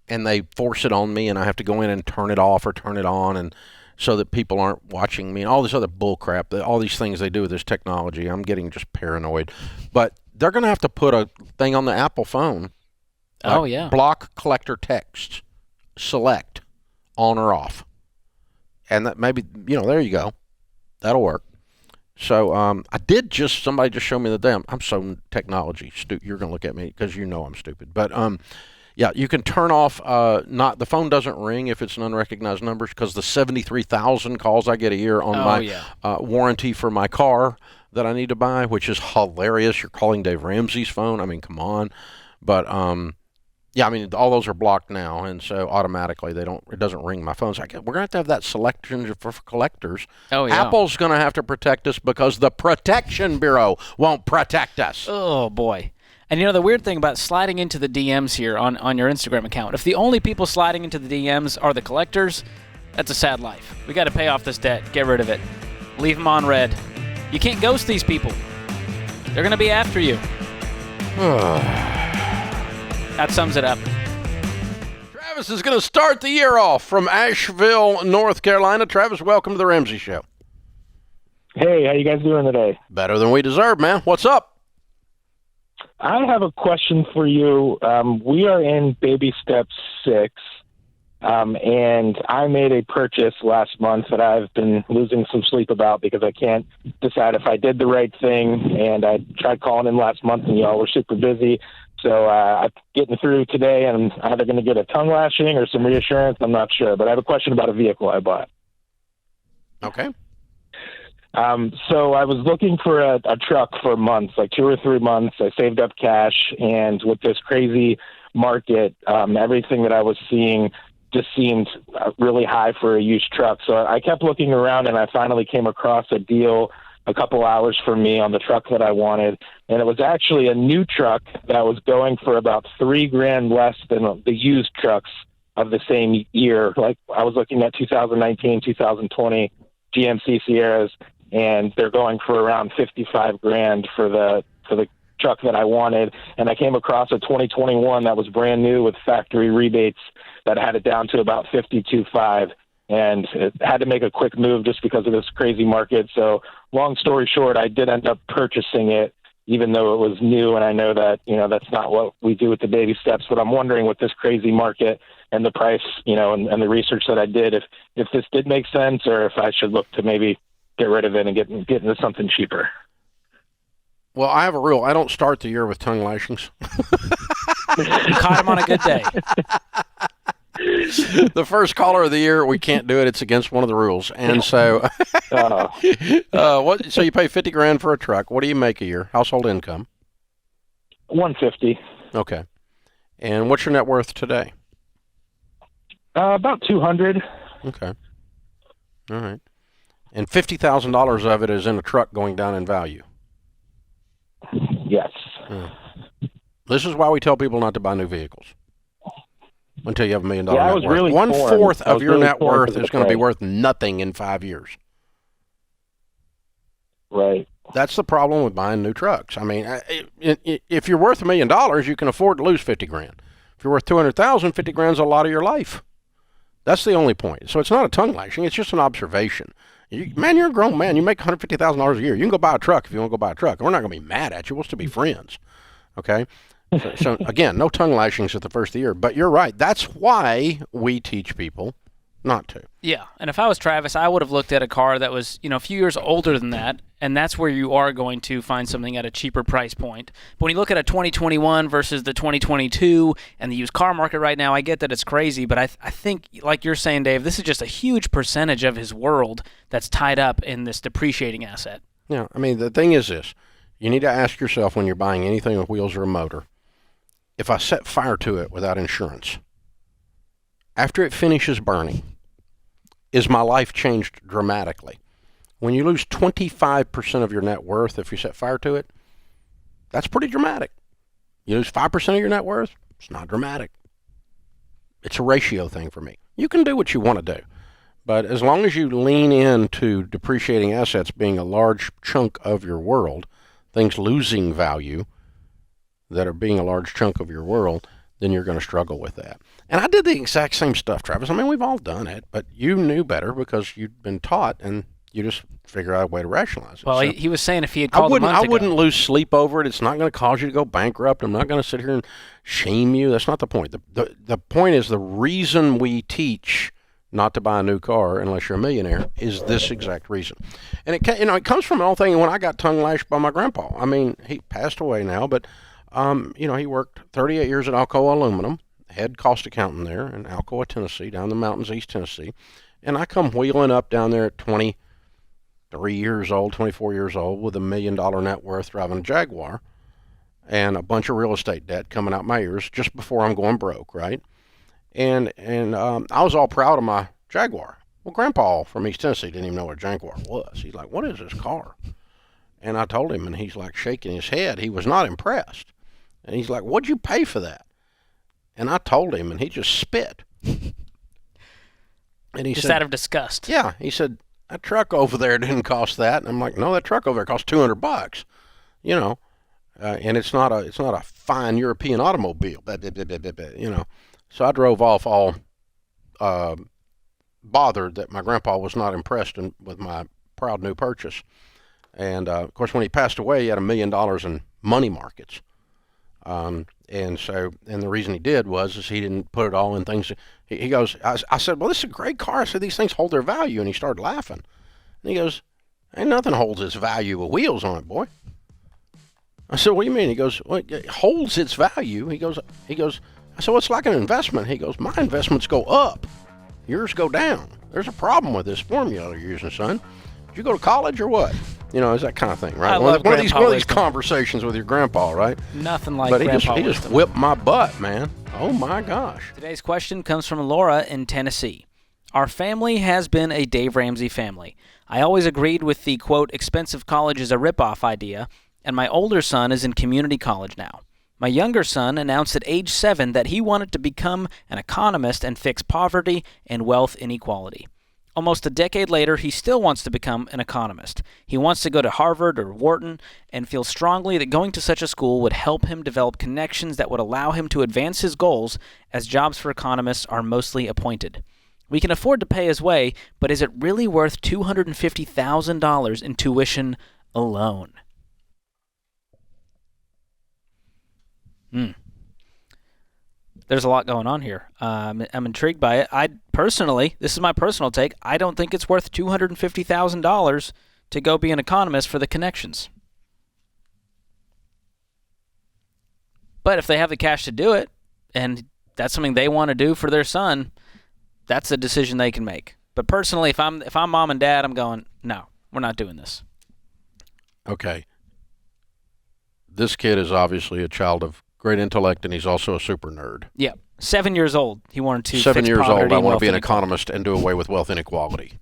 and they force it on me, and I have to go in and turn it off or turn it on, and so that people aren't watching me, and all this other bull crap, all these things they do with this technology. I'm getting just paranoid. But they're going to have to put a thing on the Apple phone. Oh, yeah. Block collector text. Select on or off. And that maybe, there you go. That'll work. So somebody just showed me the day. I'm so technology stupid. You're going to look at me because I'm stupid. But yeah, you can turn off, the phone doesn't ring if it's an unrecognized number, because the 73,000 calls I get a year on my warranty for my car that I need to buy, which is hilarious. You're calling Dave Ramsey's phone. I mean, come on. But all those are blocked now, and so automatically it doesn't ring my phone. So we're going to have that selection for collectors. Oh, yeah. Apple's going to have to protect us because the Protection Bureau won't protect us. Oh, boy. And the weird thing about sliding into the DMs here on your Instagram account, if the only people sliding into the DMs are the collectors, that's a sad life. We got to pay off this debt. Get rid of it. Leave them on red. You can't ghost these people. They're going to be after you. That sums it up. Travis is going to start the year off from Asheville, North Carolina. Travis, welcome to the Ramsey Show. Hey, how you guys doing today? Better than we deserve, man. What's up? I have a question for you. We are in baby step 6, and I made a purchase last month that I've been losing some sleep about because I can't decide if I did the right thing, and I tried calling in last month, and y'all were super busy. So I'm getting through today, and I'm either going to get a tongue lashing or some reassurance. I'm not sure, but I have a question about a vehicle I bought. Okay. So I was looking for a truck for months, like 2 or 3 months. I saved up cash, and with this crazy market, everything that I was seeing just seemed really high for a used truck. So I kept looking around, and I finally came across a deal a couple hours from me on the truck that I wanted. And it was actually a new truck that was going for about $3,000 less than the used trucks of the same year. Like I was looking at 2019, 2020 GMC Sierras, and they're going for around $55,000 for the truck that I wanted. And I came across a 2021 that was brand new with factory rebates that had it down to about $52,500. And it had to make a quick move just because of this crazy market. So long story short, I did end up purchasing it, even though it was new. And I know that, that's not what we do with the baby steps, but I'm wondering with this crazy market and the price, and the research that I did, if this did make sense or if I should look to maybe get rid of it and get into something cheaper. Well, I have a rule. I don't start the year with tongue lashings. You caught him on a good day. The first caller of the year, we can't do it. It's against one of the rules. And so, so you pay $50,000 for a truck. What do you make a year? Household income? $150,000. Okay. And what's your net worth today? About $200,000. Okay. All right. And $50,000 of it is in a truck going down in value. Yes. This is why we tell people not to buy new vehicles until you have $1 million net I was worth. really 1/4 of your really net worth torn is going to be worth nothing in 5 years. Right. That's the problem with buying new trucks. I mean, if you're worth $1 million, you can afford to lose $50,000. If you're worth $200,000, $50,000 is a lot of your life. That's the only point. So it's not a tongue lashing. It's just an observation. You're a grown man. You make $150,000 a year. You can go buy a truck if you want to go buy a truck. We're not going to be mad at you. We'll still be friends. Okay? So again, no tongue lashings at the first of the year. But you're right. That's why we teach people not to. Yeah, and if I was Travis, I would have looked at a car that was, a few years older than that, and that's where you are going to find something at a cheaper price point. But when you look at a 2021 versus the 2022 and the used car market right now, I get that it's crazy, but I think, like you're saying, Dave, this is just a huge percentage of his world that's tied up in this depreciating asset. Yeah, I mean, the thing is this. You need to ask yourself when you're buying anything with wheels or a motor, if I set fire to it without insurance, after it finishes burning, is my life changed dramatically? When you lose 25% of your net worth if you set fire to it, That's pretty dramatic. You lose 5% of your net worth, it's not dramatic. It's a ratio thing for me. You can do what you want to do. But as long as you lean into depreciating assets being a large chunk of your world, things losing value that are being a large chunk of your world, then you're going to struggle with that. And I did the exact same stuff, Travis. I mean, we've all done it, but you knew better because you'd been taught, and you just figure out a way to rationalize it. Well, So he was saying if he had called I wouldn't lose sleep over it. It's not going to cause you to go bankrupt. I'm not going to sit here and shame you. That's not the point. The point is the reason we teach not to buy a new car unless you're a millionaire is this exact reason. And it comes from an old thing when I got tongue lashed by my grandpa. I mean, he passed away now, but he worked 38 years at Alcoa Aluminum, head cost accountant there in Alcoa, Tennessee, down in the mountains, East Tennessee. And I come wheeling up down there at 23 years old, 24 years old, with $1 million net worth, driving a Jaguar and a bunch of real estate debt coming out my ears just before I'm going broke, right? And I was all proud of my Jaguar. Well, Grandpa from East Tennessee didn't even know what a Jaguar was. He's like, "What is this car?" And I told him, and he's like shaking his head. He was not impressed. And he's like, "What'd you pay for that?" And I told him, and he just spit. And he just said, out of disgust. "Yeah." He said, "That truck over there didn't cost that." And I'm like, "No, that truck over there cost $200. You know, and it's not a fine European automobile. You know." So I drove off all bothered that my grandpa was not impressed with my proud new purchase. And of course, when he passed away, he had $1 million in money markets. And the reason he did was he didn't put it all in things. He goes, I said, "Well, this is a great car." I said, "These things hold their value." And he started laughing. And he goes, "Ain't nothing holds its value with wheels on it, boy." I said, "What do you mean?" He goes, "Well, it holds its value." He goes, I said, "Well, it's like an investment." He goes, "My investments go up. Yours go down. There's a problem with this formula you're using, son. Did you go to college or what?" You know, it's that kind of thing, right? I One love of these wisdom. conversations with your grandpa, right? Nothing like But grandpa he just wisdom. whipped my butt, man. Oh my gosh. Today's question comes from Laura in Tennessee. Our family has been a Dave Ramsey family. I always agreed with the, quote, expensive college is a ripoff idea, and my older son is in community college now. My younger son announced at age 7 that he wanted to become an economist and fix poverty and wealth inequality. Almost a decade later, he still wants to become an economist. He wants to go to Harvard or Wharton and feels strongly that going to such a school would help him develop connections that would allow him to advance his goals, as jobs for economists are mostly appointed. We can afford to pay his way, but is it really worth $250,000 in tuition alone? There's a lot going on here. I'm intrigued by it. This is my personal take, I don't think it's worth $250,000 to go be an economist for the connections. But if they have the cash to do it, and that's something they want to do for their son, that's a decision they can make. But personally, if I'm mom and dad, I'm going, no, we're not doing this. Okay. This kid is obviously a child of great intellect, and he's also a super nerd. Yeah. 7 years old, he wanted to 7 fix years poverty old, I and want to wealth be an inequality. economist and do away with wealth inequality.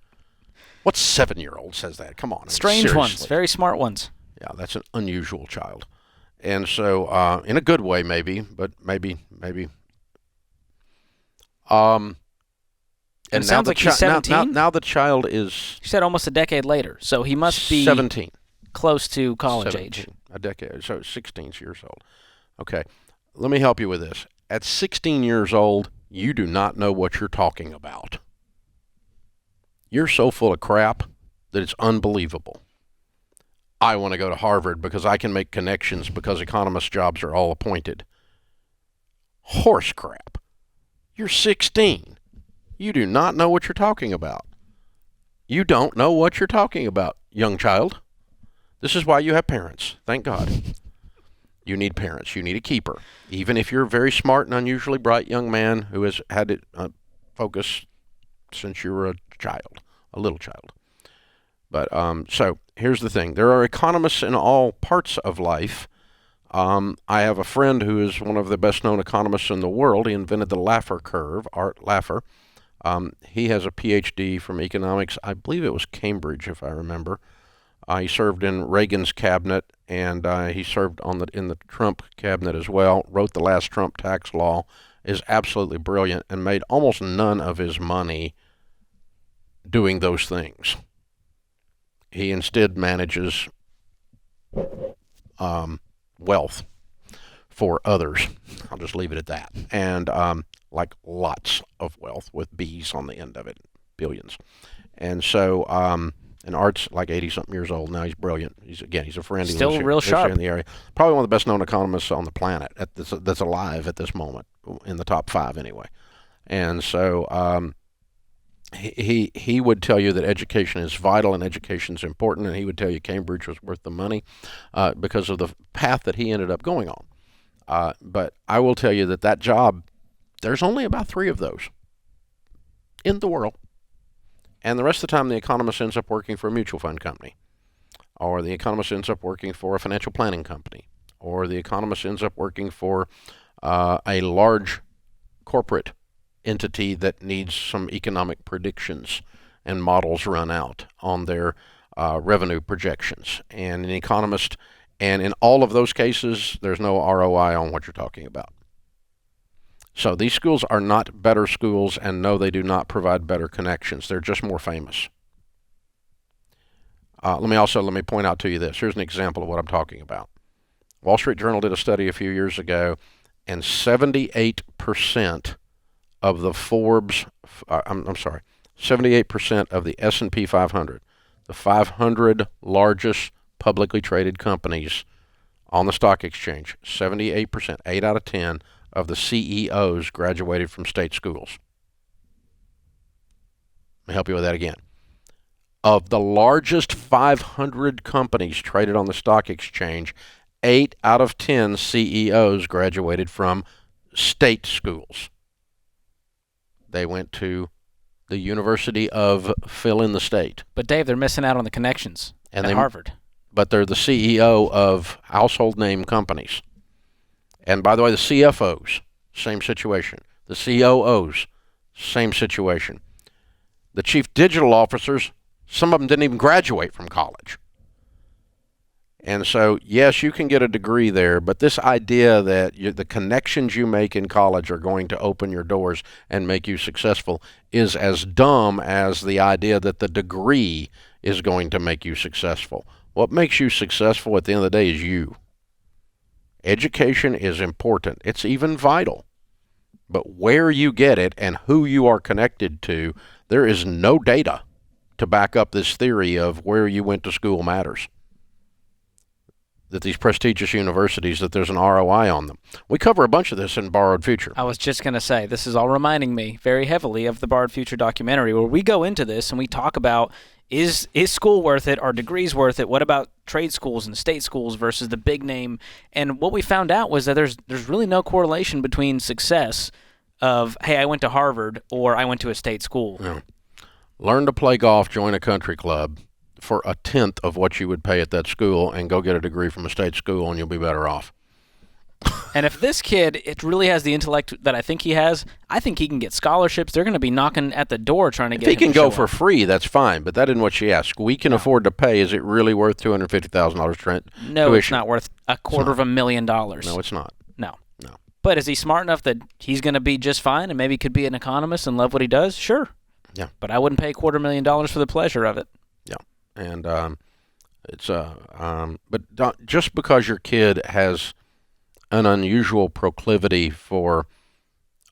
What 7-year-old says that? Come on. Strange ones, seriously. very smart ones. Yeah, that's an unusual child. And so, in a good way, maybe, but maybe. And It sounds like he's 17. Now the child is You said almost a decade later, so he must be 17. close to college 17, age. a decade, so 16 years old. Okay, let me help you with this. At 16 years old, you do not know what you're talking about. You're so full of crap that it's unbelievable. I want to go to Harvard because I can make connections because economist jobs are all appointed. Horse crap. You're 16. You do not know what you're talking about. You don't know what you're talking about, young child. This is why you have parents. Thank God. You need parents. You need a keeper. Even if you're a very smart and unusually bright young man who has had it focus since you were a little child. But so here's the thing. There are economists in all parts of life. I have a friend who is one of the best-known economists in the world. He invented the Laffer curve, Art Laffer. He has a Ph.D. from economics. I believe it was Cambridge, if I remember. He served in Reagan's cabinet and he served in the Trump cabinet as well. Wrote the last Trump tax law. Is absolutely brilliant and made almost none of his money doing those things. He instead manages wealth for others. I'll just leave it at that. And like lots of wealth with B's on the end of it, billions. And so, and Art's like 80-something years old now. He's brilliant. He's a friend. Still real sharp in the area. Probably one of the best-known economists on the planet that's alive at this moment, in the top 5 anyway. And so he would tell you that education is vital and education is important, and he would tell you Cambridge was worth the money because of the path that he ended up going on. But I will tell you that job, there's only about 3 of those in the world. And the rest of the time, the economist ends up working for a mutual fund company, or the economist ends up working for a financial planning company, or the economist ends up working for a large corporate entity that needs some economic predictions and models run out on their revenue projections. And an economist, and in all of those cases, there's no ROI on what you're talking about. So these schools are not better schools, and no, they do not provide better connections. They're just more famous. Let me point out to you this. Here's an example of what I'm talking about. Wall Street Journal did a study a few years ago, and 78% of the 78% of the S&P 500, the 500 largest publicly traded companies on the stock exchange, 78%, 8 out of 10 of the CEOs graduated from state schools. Let me help you with that again. Of the largest 500 companies traded on the stock exchange, 8 out of 10 CEOs graduated from state schools. They went to the University of fill in the state. But Dave, they're missing out on the connections at Harvard. But they're the CEO of household name companies. And by the way, the CFOs, same situation. The COOs, same situation. The chief digital officers, some of them didn't even graduate from college. And so, yes, you can get a degree there, but this idea that the connections you make in college are going to open your doors and make you successful is as dumb as the idea that the degree is going to make you successful. What makes you successful at the end of the day is you. Education is important. It's even vital. But where you get it and who you are connected to, there is no data to back up this theory of where you went to school matters. That these prestigious universities, that there's an ROI on them. We cover a bunch of this in Borrowed Future. I was just going to say, this is all reminding me very heavily of the Borrowed Future documentary, where we go into this and we talk about, is school worth it? Are degrees worth it? What about trade schools and state schools versus the big name? And what we found out was that there's really no correlation between success of, hey, I went to Harvard or I went to a state school. Yeah. Learn to play golf, join a country club for a tenth of what you would pay at that school, and go get a degree from a state school, and you'll be better off. And if this kid, it really has the intellect that I think he has, I think he can get scholarships. They're going to be knocking at the door trying to get him to show up. If he can go for free, that's fine, but that isn't what she asked. We can afford to pay. Is it really worth $250,000, Trent? No, it's not worth $250,000. No, it's not. No. But is he smart enough that he's going to be just fine and maybe could be an economist and love what he does? Sure. Yeah. But I wouldn't pay $250,000 for the pleasure of it. Yeah. And but just because your kid has an unusual proclivity for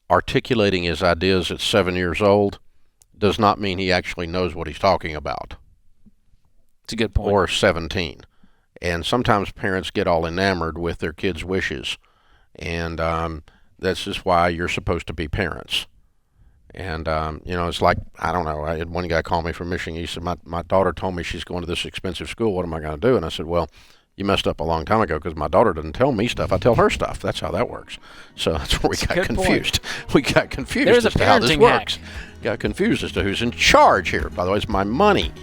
articulating his ideas at 7 years old does not mean he actually knows what he's talking about. It's a good point. Or 17. And sometimes parents get all enamored with their kids' wishes. And that's just why you're supposed to be parents. And, it's like, I don't know, I had one guy call me from Michigan. He said, my daughter told me she's going to this expensive school. What am I going to do? And I said, well, you messed up a long time ago because my daughter doesn't tell me stuff. I tell her stuff. That's how that works. So that's where we got confused. We got confused as to how this works. Got confused as to who's in charge here. By the way, it's my money.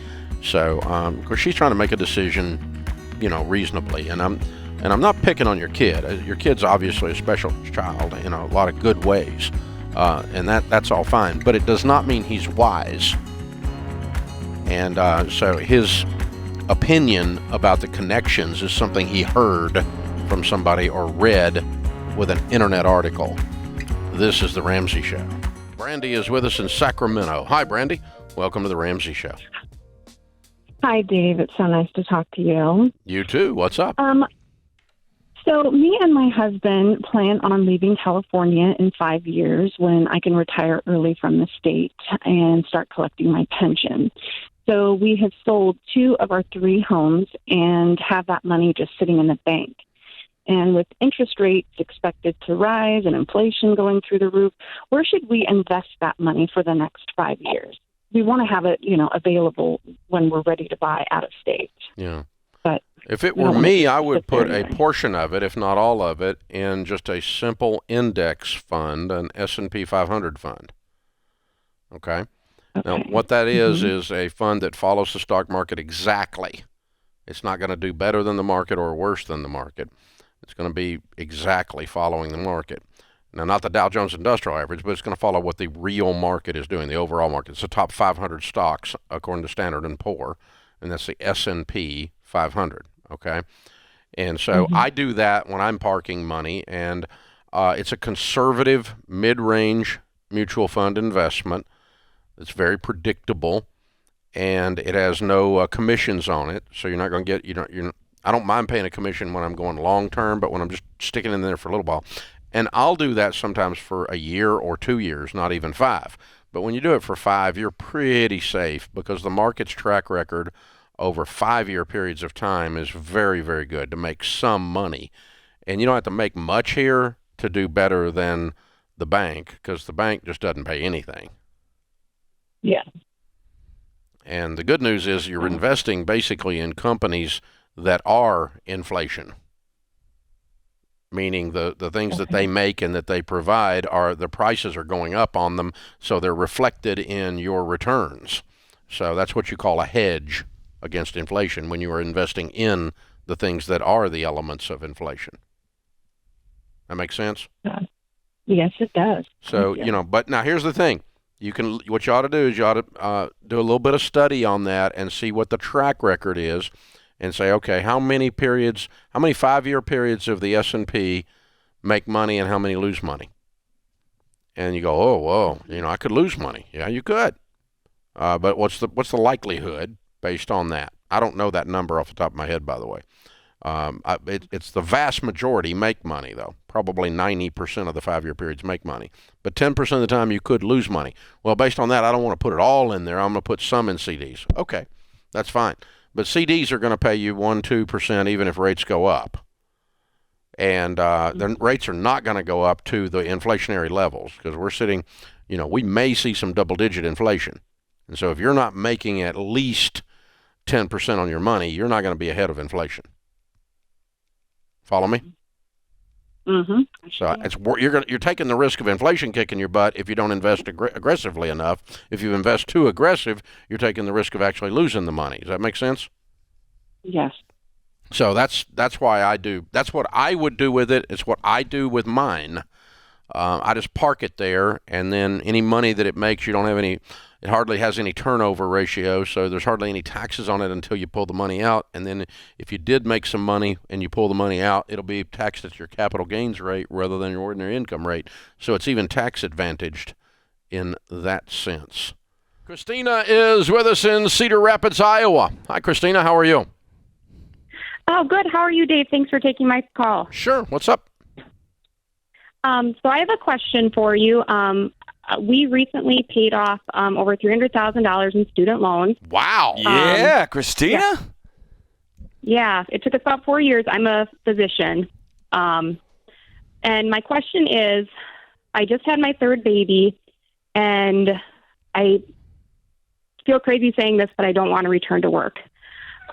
So, of course, she's trying to make a decision, reasonably. And I'm not picking on your kid. Your kid's obviously a special child in a lot of good ways. And that's all fine. But it does not mean he's wise. And so his opinion about the connections is something he heard from somebody or read with an internet article. This is The Ramsey Show. Brandy is with us in Sacramento. Hi, Brandy. Welcome to The Ramsey Show. Hi, Dave. It's so nice to talk to you. You too. What's up? So me and my husband plan on leaving California in 5 years when I can retire early from the state and start collecting my pension. So we have sold 2 of our 3 homes and have that money just sitting in the bank. And with interest rates expected to rise and inflation going through the roof, where should we invest that money for the next 5 years? We want to have it, available when we're ready to buy out of state. Yeah. But if it were me, I would put a portion of it, if not all of it, in just a simple index fund, an S&P 500 fund. Okay? Now, what that is a fund that follows the stock market exactly. It's not going to do better than the market or worse than the market. It's going to be exactly following the market. Now, not the Dow Jones Industrial Average, but it's going to follow what the real market is doing, the overall market. It's the top 500 stocks, according to Standard & Poor, and that's the S&P 500, okay? And so I do that when I'm parking money, and it's a conservative, mid-range mutual fund investment. It's very predictable, and it has no commissions on it, so you're not going to get, I don't mind paying a commission when I'm going long-term, but when I'm just sticking in there for a little while. And I'll do that sometimes for a year or 2 years, not even 5. But when you do it for 5, you're pretty safe because the market's track record over 5-year periods of time is very, very good to make some money. And you don't have to make much here to do better than the bank because the bank just doesn't pay anything. Yeah. And the good news is you're investing basically in companies that are inflation. Meaning the things that they make and that they provide the prices are going up on them, so they're reflected in your returns. So that's what you call a hedge against inflation when you are investing in the things that are the elements of inflation. That makes sense? Yes, it does. So, but now here's the thing. What you ought to do is you ought to do a little bit of study on that and see what the track record is. And say, okay, how many 5-year periods of the S&P make money and how many lose money? And you go, oh, whoa, I could lose money. Yeah, you could. But what's the likelihood based on that? I don't know that number off the top of my head, by the way. It's the vast majority make money, though. Probably 90% of the 5-year periods make money. But 10% of the time you could lose money. Well, based on that, I don't want to put it all in there. I'm going to put some in CDs. Okay, that's fine. But CDs are going to pay you 1-2% even if rates go up. And the rates are not going to go up to the inflationary levels because we're sitting, we may see some double-digit inflation. And so if you're not making at least 10% on your money, you're not going to be ahead of inflation. Follow me? Mm-hmm. So you're taking the risk of inflation kicking your butt if you don't invest aggressively enough. If you invest too aggressive, you're taking the risk of actually losing the money. Does that make sense? Yes. So that's why I do. That's what I would do with it. It's what I do with mine. I just park it there, and then any money that it makes, you don't have any. It hardly has any turnover ratio, so there's hardly any taxes on it until you pull the money out. And then if you did make some money and you pull the money out, it'll be taxed at your capital gains rate rather than your ordinary income rate. So it's even tax advantaged in that sense. Christina is with us in Cedar Rapids, Iowa. Hi, Christina. How are you? Oh, good. How are you, Dave? Thanks for taking my call. Sure. What's up? So I have a question for you. We recently paid off over $300,000 in student loans. Wow. Yeah, Christina? Yeah, it took us about 4 years. I'm a physician. And my question is, I just had my 3rd baby, and I feel crazy saying this, but I don't want to return to work.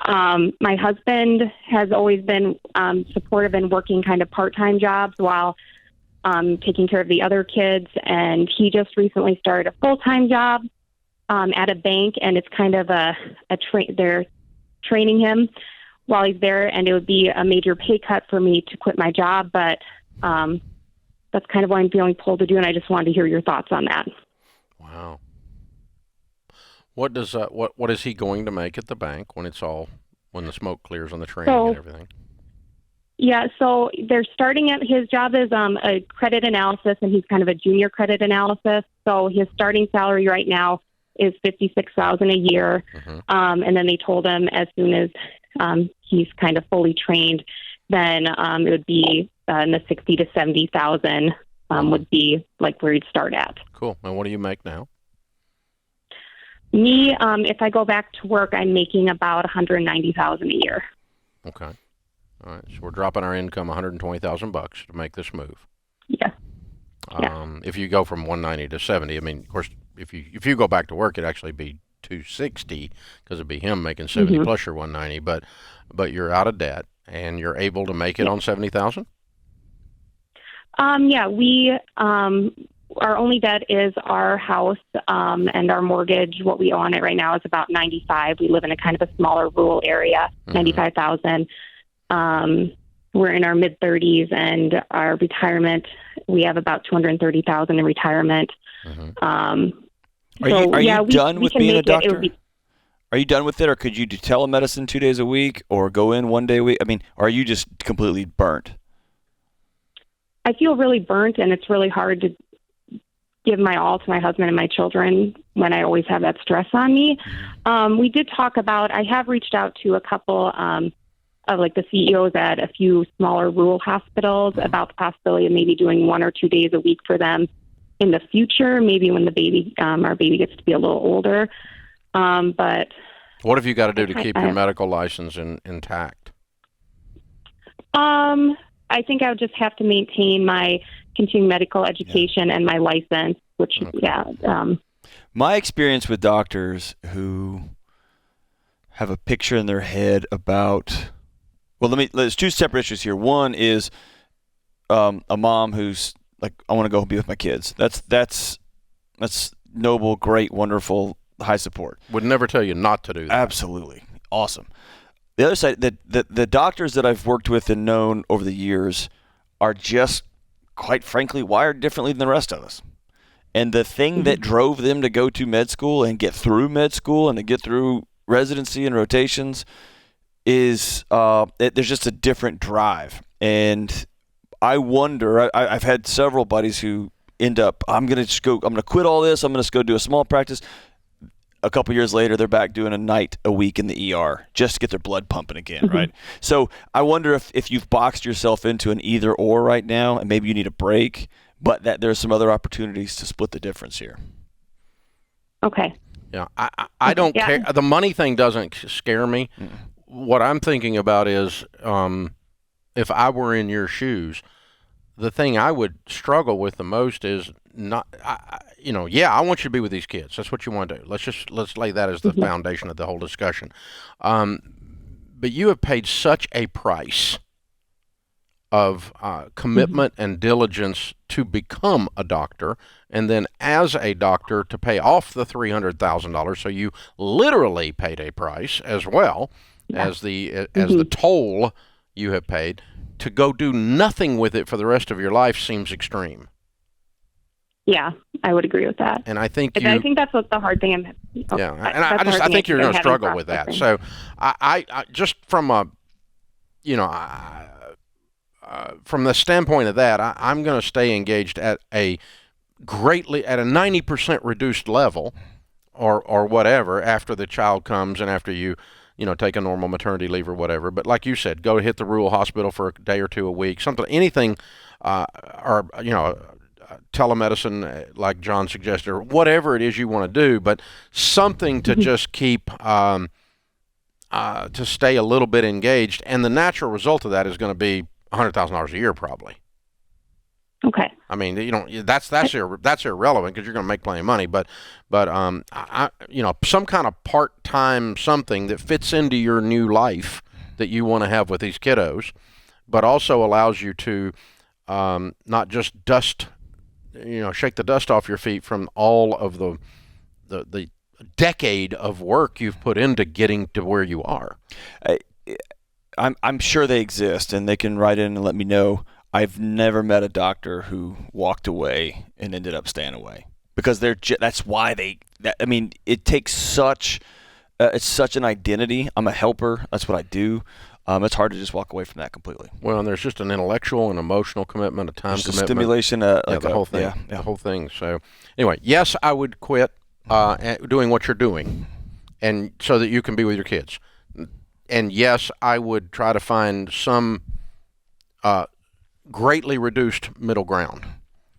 My husband has always been supportive and working kind of part-time jobs while taking care of the other kids, and he just recently started a full-time job at a bank, and it's kind of they're training him while he's there, and it would be a major pay cut for me to quit my job, but that's kind of what I'm feeling pulled to do, and I just wanted to hear your thoughts on that. Wow. What is he going to make at the bank when it's all when the smoke clears on the training and everything. Yeah, so they're starting at his job is a credit analysis, and he's kind of a junior credit analysis. So his starting salary right now is $56,000 a year, and then they told him as soon as he's kind of fully trained, then it would be in the 60 to 70,000 would be like where he'd start at. Cool. And what do you make now? Me, if I go back to work, I'm making about $190,000 a year. Okay. All right, so we're dropping our income $120,000 to make this move. Yeah. If you go from 190 to 70, I mean, of course, if you go back to work, it'd actually be 260 because it'd be him making 70 plus your 190. But you're out of debt and you're able to make it on 70,000. Yeah, we our only debt is our house and our mortgage. What we owe on it right now is about 95. We live in a kind of a smaller rural area, 95,000. We're in our mid 30s, and our retirement, we have about 230,000 in retirement. Are you done with being a doctor? Are you done with it, or could you do telemedicine 2 days a week, or go in 1 day a week? I mean, are you just completely burnt? I feel really burnt, and it's really hard to give my all to my husband and my children when I always have that stress on me. We did talk about, I have reached out to a couple of like the CEOs at a few smaller rural hospitals about the possibility of maybe doing 1 or 2 days a week for them in the future, maybe when the baby, our baby gets to be a little older. But what have you got to do to keep your medical license intact? I think I would just have to maintain my continuing medical education and my license, which, my experience with doctors who have a picture in their head about, there's two separate issues here. One is a mom who's like, I want to go be with my kids. That's noble, great, wonderful, high support. Would never tell you not to do that. Absolutely. Awesome. The other side, the doctors that I've worked with and known over the years are just, quite frankly, wired differently than the rest of us. And the thing that drove them to go to med school and get through med school and to get through residency and rotations is there's just a different drive. And I wonder, I've had several buddies who end up, I'm going to quit all this. I'm going to go do a small practice. A couple years later, they're back doing a night a week in the ER just to get their blood pumping again, right? So I wonder if you've boxed yourself into an either or right now, and maybe you need a break, but that there's some other opportunities to split the difference here. Okay. Yeah, I don't care. The money thing doesn't scare me. What I'm thinking about is if I were in your shoes, the thing I would struggle with the most is not, I want you to be with these kids. That's what you want to do. Let's lay that as the foundation of the whole discussion. But you have paid such a price of commitment and diligence to become a doctor, and then as a doctor to pay off the $300,000. So you literally paid a price as well as the toll you have paid. To go do nothing with it for the rest of your life seems extreme. Yeah, I would agree with that. And I think that's what the hard thing. I think you're going to struggle with that. So I just from a, from the standpoint of that, I'm going to stay engaged at a 90% reduced level, or whatever, after the child comes and after you take a normal maternity leave or whatever. But like you said, go hit the rural hospital for a day or two a week, anything, or telemedicine, like John suggested, or whatever it is you want to do, but something to just keep, to stay a little bit engaged. And the natural result of that is going to be $100,000 a year, probably. Okay. I mean, that's irrelevant because you're going to make plenty of money. But some kind of part-time something that fits into your new life that you want to have with these kiddos, but also allows you to not just shake the dust off your feet from all of the decade of work you've put into getting to where you are. I'm sure they exist, and they can write in and let me know. I've never met a doctor who walked away and ended up staying away because that's why it takes such it's such an identity. I'm a helper. That's what I do. It's hard to just walk away from that completely. Well, and there's just an intellectual and emotional commitment, a time There's a commitment. stimulation, Yeah, like the whole thing. Yeah, The whole thing. So, anyway, yes, I would quit doing what you're doing, and so that you can be with your kids. And yes, I would try to find some greatly reduced middle ground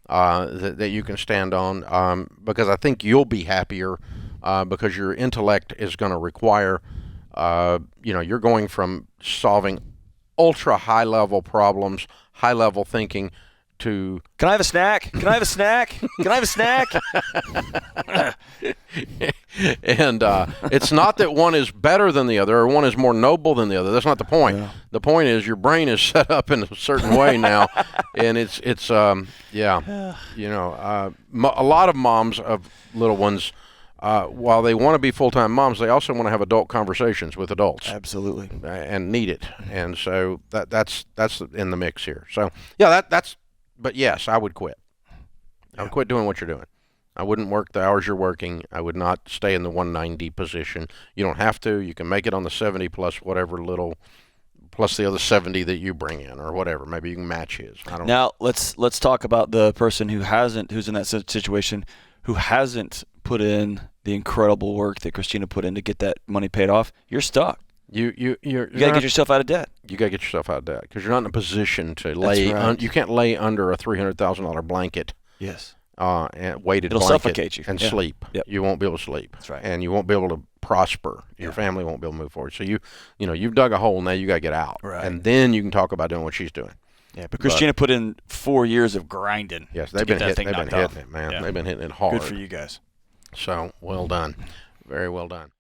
that you can stand on, because I think you'll be happier because your intellect is going to require, you're going from solving ultra high level problems, high level thinking, to Can I have a snack? Can I have a snack? Can I have a snack? and it's not that one is better than the other or one is more noble than the other. That's not the point. Yeah. The point is your brain is set up in a certain way now, and it's a lot of moms of little ones, while they want to be full-time moms, they also want to have adult conversations with adults. Absolutely. And need it, and so that's in the mix here. So yeah, that's. But yes, I would quit. I would quit doing what you're doing. I wouldn't work the hours you're working. I would not stay in the 190 position. You don't have to. You can make it on the 70 plus whatever little, plus the other 70 that you bring in or whatever. Maybe you can match his. I don't know. Now let's talk about the person who's in that situation, who hasn't put in the incredible work that Christina put in to get that money paid off. You're stuck. You got to get yourself out of debt. You got to get yourself out of debt because you're not in a position to lay. Right. You can't lay under a $300,000 blanket. Yes. And weighted It'll blanket suffocate you. and Yeah. sleep. Yep. You won't be able to sleep. That's right. And you won't be able to prosper. Your family won't be able to move forward. So you've dug a hole. Now you got to get out. Right. And then you can talk about doing what she's doing. Yeah, but Christina put in 4 years of grinding. Yes, to they've get been that thing hitting knocked off. it, man. Yeah. They've been hitting it hard. Good for you guys. So well done. Very well done.